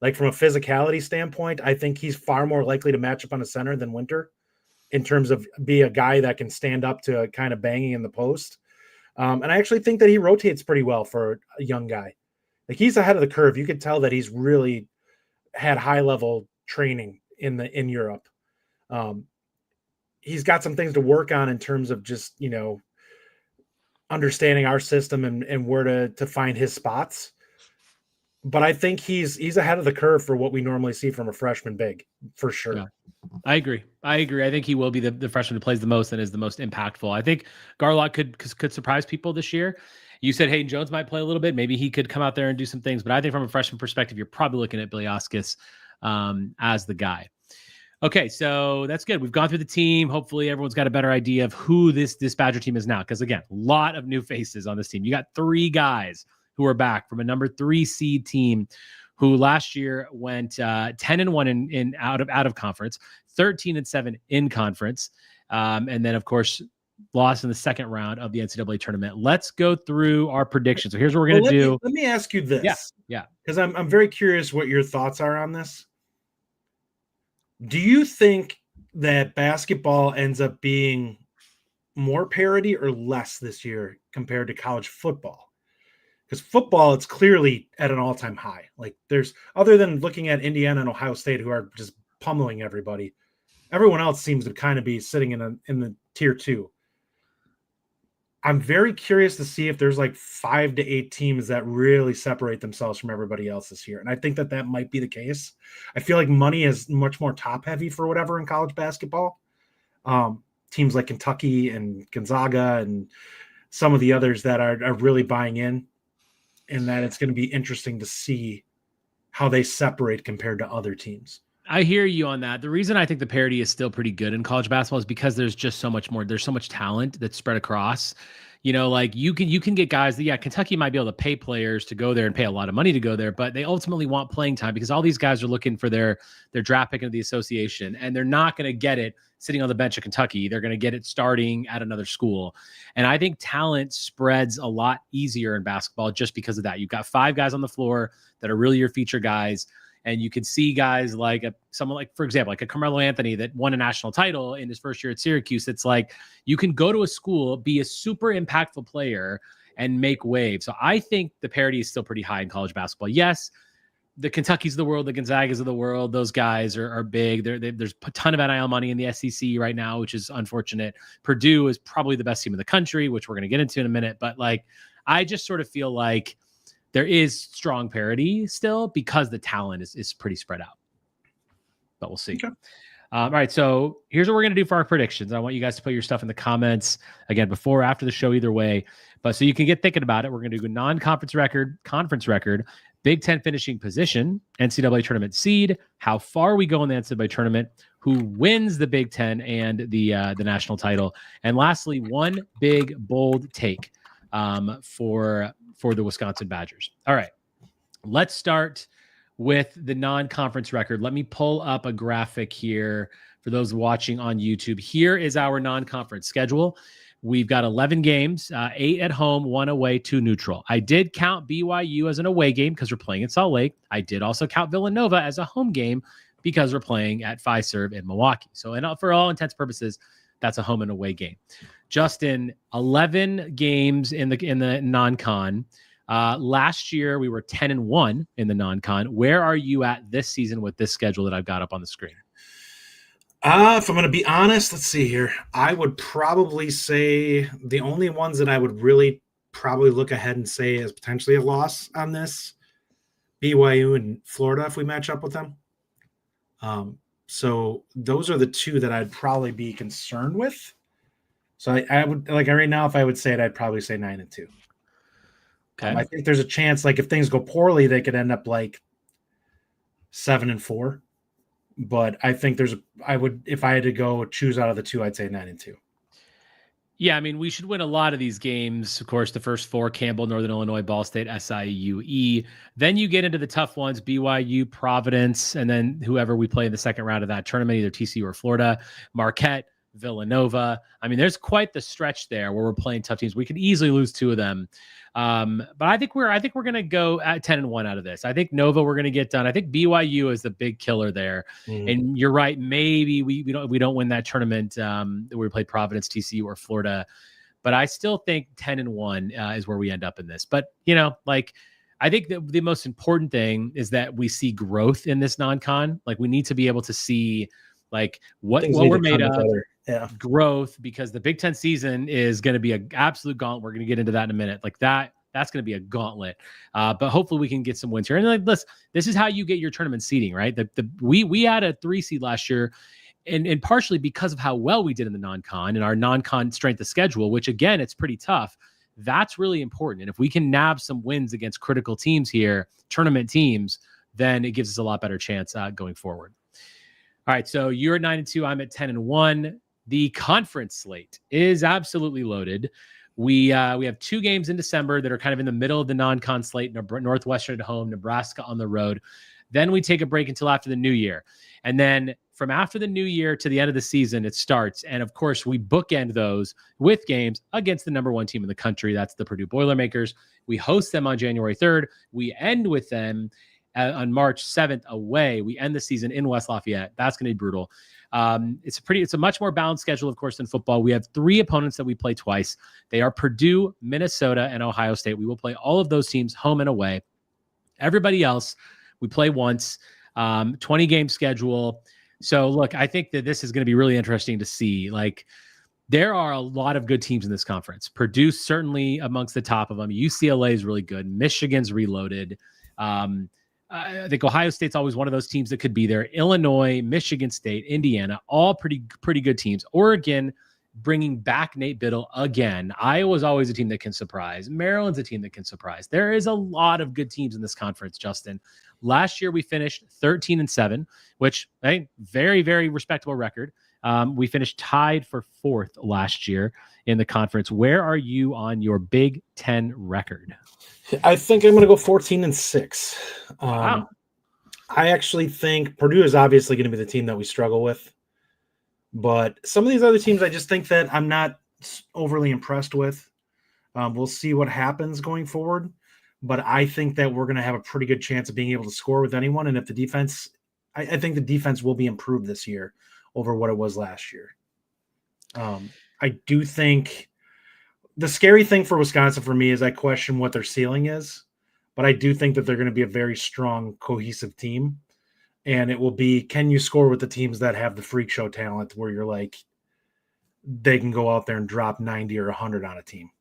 Like from a physicality standpoint, I think he's far more likely to match up on a center than Winter in terms of be a guy that can stand up to kind of banging in the post. And I actually think that he rotates pretty well for a young guy. Like he's ahead of the curve. You could tell that he's really had high level training in Europe. He's got some things to work on in terms of just, understanding our system and where to find his spots. But I think he's ahead of the curve for what we normally see from a freshman big, for sure. Yeah. I agree. I think he will be the freshman who plays the most and is the most impactful. I think Garlock could surprise people this year. You said Hayden Jones might play a little bit. Maybe he could come out there and do some things. But I think from a freshman perspective, you're probably looking at Biliauskas as the guy. Okay, so that's good. We've gone through the team. Hopefully everyone's got a better idea of who this Badger team is now. Because again, a lot of new faces on this team. You got 3 guys who are back from a number 3 seed team who last year went 10-1 in out of conference, 13-7 in conference, and then of course lost in the second round of the NCAA tournament. Let's go through our predictions. So here's what we're going to do. Let me ask you this. Yeah. Because I'm very curious what your thoughts are on this. Do you think that basketball ends up being more parity or less this year compared to college football? Because football, it's clearly at an all-time high. Like there's, other than looking at Indiana and Ohio State, who are just pummeling everybody, everyone else seems to kind of be sitting in the tier 2. I'm very curious to see if there's like 5 to 8 teams that really separate themselves from everybody else this year. And I think that might be the case. I feel like money is much more top heavy for whatever in college basketball. Teams like Kentucky and Gonzaga and some of the others that are really buying in, and that it's going to be interesting to see how they separate compared to other teams. I hear you on that. The reason I think the parity is still pretty good in college basketball is because there's just so much more. There's so much talent that's spread across. Like you can get guys that, Kentucky might be able to pay players to go there and pay a lot of money to go there, but they ultimately want playing time because all these guys are looking for their draft pick into the association, and they're not going to get it sitting on the bench at Kentucky. They're going to get it starting at another school. And I think talent spreads a lot easier in basketball just because of that. You've got 5 guys on the floor that are really your feature guys. And you can see guys like someone like, for example, like a Carmelo Anthony that won a national title in his first year at Syracuse. It's like you can go to a school, be a super impactful player, and make waves. So I think the parity is still pretty high in college basketball. Yes, the Kentuckys of the world, the Gonzagas of the world, those guys are big. There's a ton of NIL money in the SEC right now, which is unfortunate. Purdue is probably the best team in the country, which we're going to get into in a minute. But like, I just sort of feel like there is strong parity still because the talent is pretty spread out, but we'll see. Okay. All right. So here's what we're going to do for our predictions. I want you guys to put your stuff in the comments again, before or after the show, either way, but so you can get thinking about it. We're going to do a non-conference record, conference record, Big Ten finishing position, NCAA tournament seed, how far we go in the NCAA tournament, who wins the Big Ten and the national title. And lastly, one big, bold take for the Wisconsin Badgers. All right, let's start with the non-conference record. Let me pull up a graphic here for those watching on YouTube. Here is our non-conference schedule. We've got 11 games, 8 at home, 1 away, 2 neutral. I did count BYU as an away game because we're playing in Salt Lake. I did also count Villanova as a home game because we're playing at Fiserv in Milwaukee. So for all intents and purposes, that's a home and away game. Justin, 11 games in the non-con. Last year we were 10-1 in the non-con. Where are you at this season with this schedule that I've got up on the screen? If I'm going to be honest, let's see here. I would probably say the only ones that I would really probably look ahead and say is potentially a loss on this, BYU and Florida, if we match up with them. So those are the 2 that I'd probably be concerned with. So I would, like right now, if I would say it, I'd probably say 9-2. Okay. I think there's a chance, like if things go poorly, they could end up like 7-4. But I think if I had to go choose out of the 2, I'd say 9-2. Yeah, I mean, we should win a lot of these games. Of course, the first 4, Campbell, Northern Illinois, Ball State, SIUE. Then you get into the tough ones, BYU, Providence, and then whoever we play in the second round of that tournament, either TCU or Florida, Marquette, Villanova. I mean, there's quite the stretch there where we're playing tough teams. We could easily lose 2 of them. But I think we're going to go at 10-1 out of this. I think Nova, we're going to get done. I think BYU is the big killer there. And you're right. Maybe we don't win that tournament where we played Providence, TCU, or Florida. But I still think 10-1 is where we end up in this. But, I think that the most important thing is that we see growth in this non-con. Like, we need to be able to see what we're made of. Yeah. Growth, because the Big Ten season is going to be an absolute gauntlet. We're going to get into that in a minute. That's going to be a gauntlet. But hopefully we can get some wins here. And this is how you get your tournament seeding, right? We had a 3 seed last year, and partially because of how well we did in the non-con and our non-con strength of schedule, which again, it's pretty tough. That's really important. And if we can nab some wins against critical teams here, tournament teams, then it gives us a lot better chance going forward. All right. So you're at 9-2. I'm at 10-1. The conference slate is absolutely loaded. We have 2 games in December that are kind of in the middle of the non-con slate. Northwestern at home, Nebraska on the road. Then we take a break until after the new year. And then from after the new year to the end of the season, it starts. And of course, we bookend those with games against the number 1 team in the country. That's the Purdue Boilermakers. We host them on January 3rd. We end with them on March 7th away. We end the season in West Lafayette. That's going to be brutal. It's a much more balanced schedule, of course, than football. We have 3 opponents that we play twice. They are Purdue, Minnesota, and Ohio State. We will play all of those teams home and away. Everybody else, we play once. 20-game schedule. So, look, I think that this is going to be really interesting to see. There are a lot of good teams in this conference. Purdue certainly amongst the top of them. UCLA is really good. Michigan's reloaded. I think Ohio State's always one of those teams that could be there. Illinois, Michigan State, Indiana, all pretty good teams. Oregon bringing back Nate Biddle again. Iowa's always a team that can surprise. Maryland's a team that can surprise. There is a lot of good teams in this conference, Justin. Last year we finished 13-7, which very, very respectable record. We finished tied for 4th last year in the conference. Where are you on your Big Ten record? I think I'm going to go 14-6. Wow. I actually think Purdue is obviously going to be the team that we struggle with. But some of these other teams, I just think that I'm not overly impressed with. We'll see what happens going forward. But I think that we're going to have a pretty good chance of being able to score with anyone. And if the defense, I think the defense will be improved this year over what it was last year. I do think the scary thing for Wisconsin for me is I question what their ceiling is. But I do think that they're going to be a very strong, cohesive team. And it will be, can you score with the teams that have the freak show talent where you're like, they can go out there and drop 90 or 100 on a team.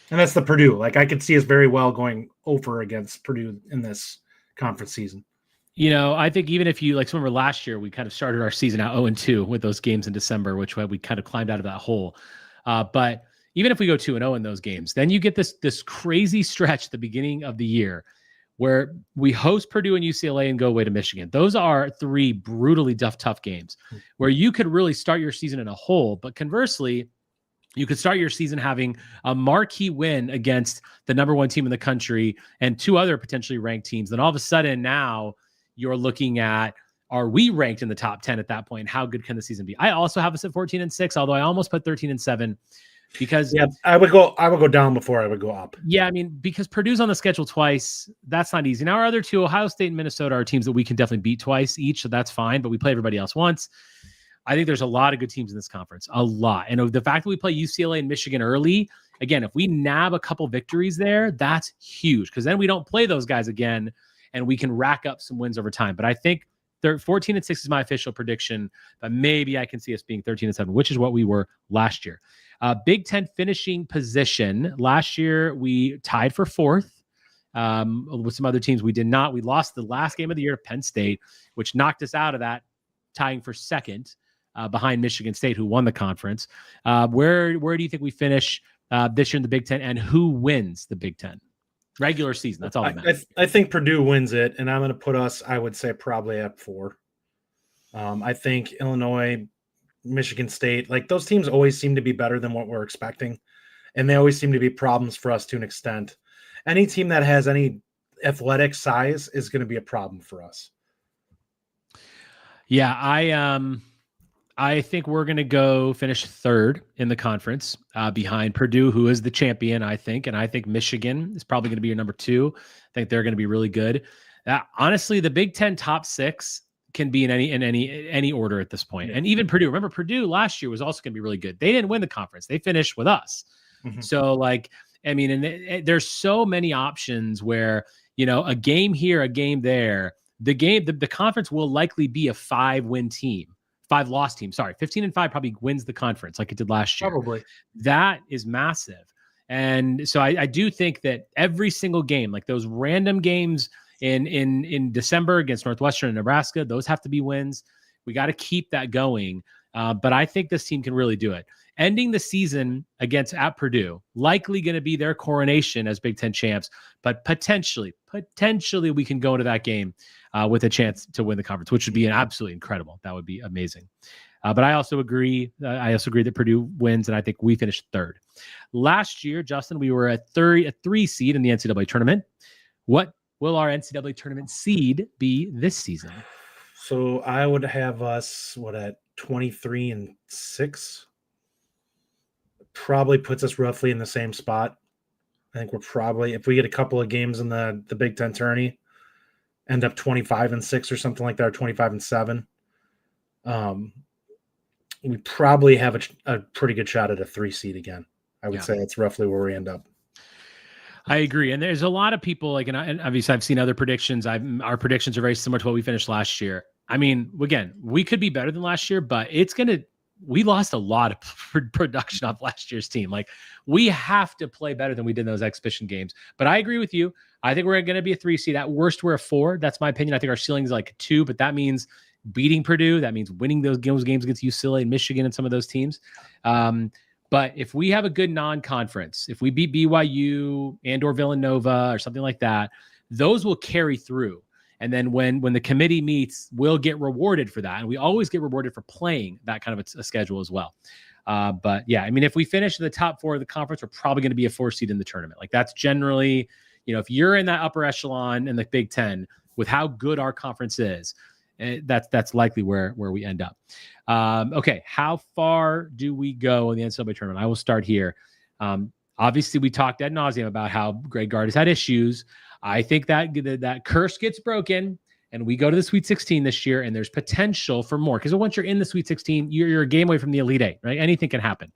And that's the Purdue. I could see us very well going over against Purdue in this conference season. I think even if you remember last year, we kind of started our season out 0-2 with those games in December, which we kind of climbed out of that hole. But even if we go 2-0 in those games, then you get this crazy stretch at the beginning of the year where we host Purdue and UCLA and go away to Michigan. Those are 3 brutally tough games where you could really start your season in a hole. But conversely, you could start your season having a marquee win against the number 1 team in the country and 2 other potentially ranked teams. Then all of a sudden now you're looking at, are we ranked in the top 10 at that point? How good can the season be? I also have us at 14-6, although I almost put 13-7 because I would go down before I would go up. Yeah. I mean, because Purdue's on the schedule twice, that's not easy. Now our other 2, Ohio State and Minnesota, are teams that we can definitely beat twice each. So that's fine, but we play everybody else once. I think there's a lot of good teams in this conference, a lot. And the fact that we play UCLA and Michigan early, again, if we nab a couple victories there, that's huge because then we don't play those guys again and we can rack up some wins over time. But I think 14-6 is my official prediction, but maybe I can see us being 13-7, which is what we were last year. Big Ten finishing position. Last year, we tied for 4th with some other teams. We did not. We lost the last game of the year to Penn State, which knocked us out of that, tying for 2nd behind Michigan State, who won the conference. Where do you think we finish this year in the Big Ten, and who wins the Big Ten? Regular season, that's all that matters. I think Purdue wins it, and I'm going to put us, I would say, probably at 4. I think Illinois, Michigan State, those teams always seem to be better than what we're expecting, and they always seem to be problems for us to an extent. Any team that has any athletic size is going to be a problem for us. Yeah, I think we're going to go finish third in the conference behind Purdue, who is the champion, I think. And I think Michigan is probably going to be your number 2. I think they're going to be really good. Honestly, the Big Ten top 6 can be in any order at this point. And even Purdue. Remember, Purdue last year was also going to be really good. They didn't win the conference. They finished with us. So, like, I mean, and there's so many options where, a game here, a game there. The conference will likely be a 5-win team. 5-loss team. Sorry, 15-5 probably wins the conference like it did last year. Probably. That is massive. And so I do think that every single game, like those random games in December against Northwestern and Nebraska, those have to be wins. We got to keep that going. But I think this team can really do it. Ending the season at Purdue, likely going to be their coronation as Big Ten champs, but potentially we can go into that game with a chance to win the conference, which would be absolutely incredible. That would be amazing. But I also agree. That Purdue wins, and I think we finished third. Last year, Justin, we were a 3 seed in the NCAA tournament. What will our NCAA tournament seed be this season? So I would have us at 23-6. Probably puts us roughly in the same spot. I think we're probably, if we get a couple of games in the Big Ten tourney, end up 25-6 or something like that, or 25-7. We probably have a pretty good shot at a 3 seed again. I would say that's roughly where we end up. I agree. And there's a lot of people and obviously I've seen other predictions. Our predictions are very similar to what we finished last year. I mean, again, we could be better than last year, but we lost a lot of production off last year's team. Like, we have to play better than we did in those exhibition games. But I agree with you. I think we're going to be a 3 seed. At worst, we're a 4. That's my opinion. I think our ceiling is like a 2, but that means beating Purdue. That means winning those games against UCLA and Michigan and some of those teams. But if we have a good non-conference, if we beat BYU and or Villanova or something like that, those will carry through. And then when the committee meets, we'll get rewarded for that. And we always get rewarded for playing that kind of a schedule as well. But yeah, I mean, if we finish in the top 4 of the conference, we're probably going to be a 4 seed in the tournament. Like, that's generally, if you're in that upper echelon in the Big Ten with how good our conference is, that's likely where we end up. Okay. How far do we go in the NCAA tournament? I will start here. Obviously we talked ad nauseum about how Greg Gard has had issues. I think that curse gets broken and we go to the Sweet 16 this year, and there's potential for more. Because once you're in the Sweet 16, you're a game away from the Elite 8, right? Anything can happen.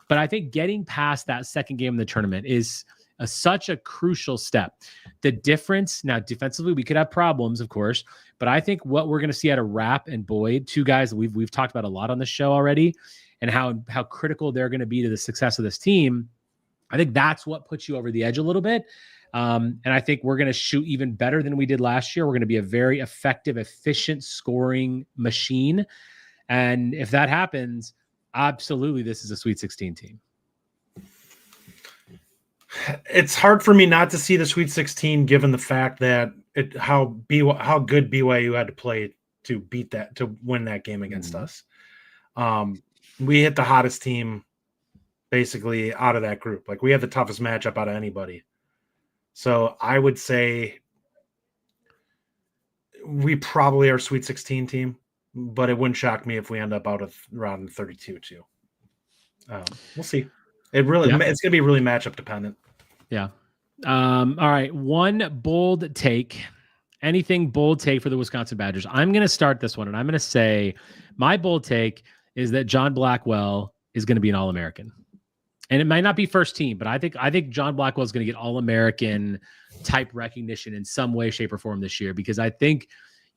But I think getting past that second game in the tournament is such a crucial step. The difference, now defensively, we could have problems, of course, but I think what we're going to see out of Rapp and Boyd, 2 guys that we've talked about a lot on the show already, and how critical they're going to be to the success of this team, I think that's what puts you over the edge a little bit. And I think we're going to shoot even better than we did last year. We're going to be a very effective, efficient scoring machine. And if that happens, absolutely, this is a Sweet 16 team. It's hard for me not to see the Sweet 16, given the fact that how good BYU had to play to win that game against us. We hit the hottest team basically out of that group. Like, we had the toughest matchup out of anybody. So I would say we probably are a Sweet 16 team, but it wouldn't shock me if we end up out of round 32 too. We'll see. It's going to be really matchup dependent. Yeah. All right. One bold take. Anything bold take for the Wisconsin Badgers? I'm going to start this one, and I'm going to say my bold take is that John Blackwell is going to be an All-American. And it might not be first team, but I think John Blackwell is going to get All-American type recognition in some way, shape, or form this year, because I think,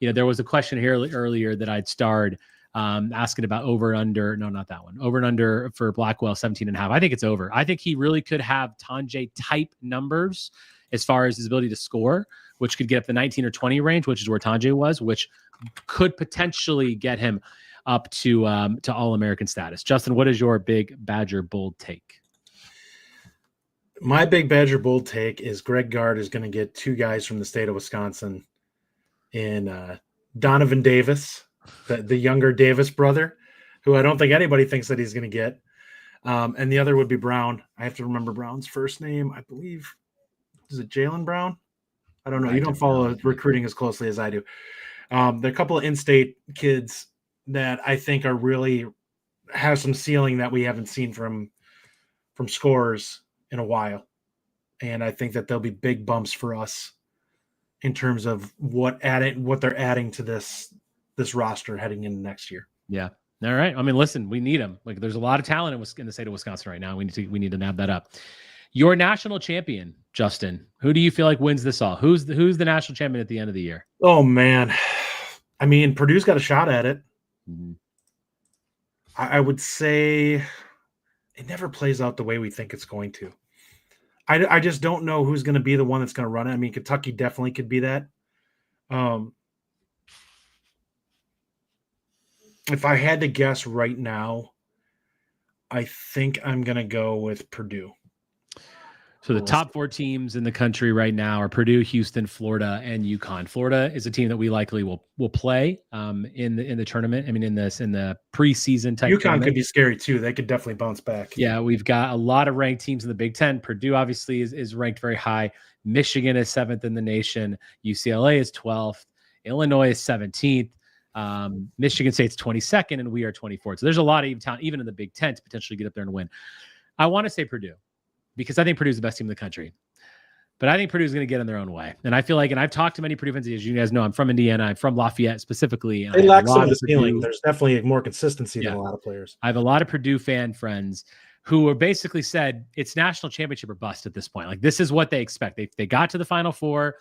there was a question here earlier that I'd starred asking about over and under. No, not that one. Over and under for Blackwell, 17.5. I think it's over. I think he really could have Tanjay type numbers as far as his ability to score, which could get up the 19 or 20 range, which is where Tanjay was, which could potentially get him up to All-American status. Justin, what is your big Badger bold take? My big Badger bold take is Greg Gard is going to get 2 guys from the state of Wisconsin in Donovan Davis, the younger Davis brother, who I don't think anybody thinks that he's going to get. And the other would be Brown. I have to remember Brown's first name. I believe, is it Jalen Brown? I don't know. You don't follow recruiting as closely as I do. There are a couple of in-state kids that I think are really have some ceiling that we haven't seen from scorers in a while. And I think that there'll be big bumps for us in terms of what they're adding to this roster heading into next year. Yeah. All right. I mean, listen, we need them. Like, there's a lot of talent in the state of Wisconsin right now. We need to nab that up. Your national champion, Justin, who do you feel like wins this all? Who's the national champion at the end of the year? Oh man. I mean, Purdue's got a shot at it. Mm-hmm. I would say it never plays out the way we think it's going to. I just don't know who's going to be the one that's going to run it. I mean, Kentucky definitely could be that. If I had to guess right now, I think I'm going to go with Purdue. So the top 4 teams in the country right now are Purdue, Houston, Florida, and UConn. Florida is a team that we likely will play in the tournament. I mean, in the preseason type. UConn tournament. could be scary too. They could definitely bounce back. Yeah, we've got a lot of ranked teams in the Big Ten. Purdue obviously is ranked very high. Michigan is 7th in the nation. UCLA is 12th. Illinois is 17th. Michigan State's 22nd, and we are 24th. So there's a lot of talent, even in the Big Ten, to potentially get up there and win. I want to say Purdue, because I think Purdue's the best team in the country. But I think Purdue's going to get in their own way. And I feel like, and I've talked to many Purdue fans, as you guys know, I'm from Indiana. I'm from Lafayette specifically. And they lack some of the ceiling. There's definitely more consistency than a lot of players. I have a lot of Purdue fan friends who are basically said it's national championship or bust at this point. Like, this is what they expect. They got to the Final Four.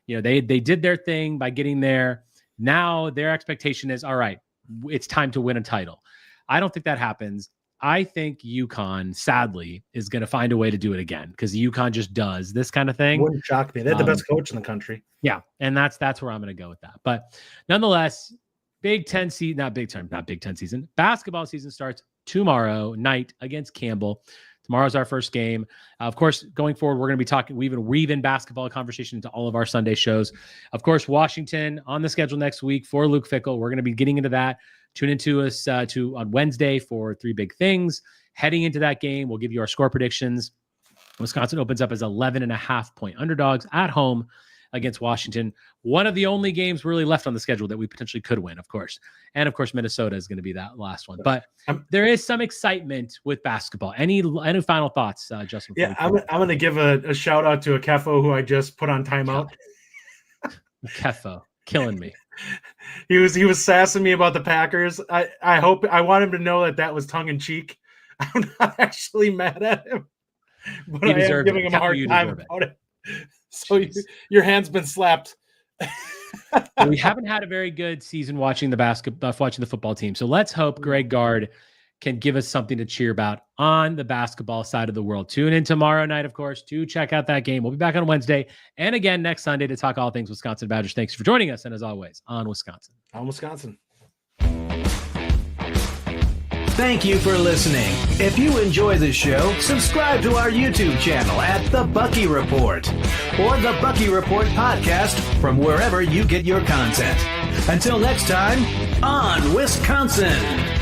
You know, they did their thing by getting there. Now their expectation is, all right, it's time to win a title. I don't think that happens. I think UConn, sadly, is going to find a way to do it again, because UConn just does this kind of thing. Wouldn't shock me. They're the best coach in the country. Yeah, and that's where I'm going to go with that. But nonetheless, Big Ten season. Basketball season starts tomorrow night against Campbell. Tomorrow's our first game. Of course, going forward, we're going to be talking. We even weave in basketball conversation into all of our Sunday shows. Of course, Washington on the schedule next week for Luke Fickell. We're going to be getting into that. Tune into us on Wednesday for 3 big things. Heading into that game, we'll give you our score predictions. Wisconsin opens up as 11.5-point underdogs at home against Washington. One of the only games really left on the schedule that we potentially could win, of course. And of course, Minnesota is going to be that last one. But there is some excitement with basketball. Any final thoughts, Justin? Yeah, I'm going to give a shout out to a Kefo who I just put on timeout. Kefo, killing me. He was sassing me about the Packers. I want him to know that was tongue in cheek. I'm not actually mad at him, but I am giving him a hard time about it. So your hand's been slapped. We haven't had a very good season watching the football team. So let's hope Greg Gard can give us something to cheer about on the basketball side of the world. Tune in tomorrow night, of course, to check out that game. We'll be back on Wednesday and again next Sunday to talk all things Wisconsin Badgers. Thanks for joining us. And as always, on Wisconsin. On Wisconsin. Thank you for listening. If you enjoy the show, subscribe to our YouTube channel at The Bucky Report or The Bucky Report podcast from wherever you get your content. Until next time, on Wisconsin.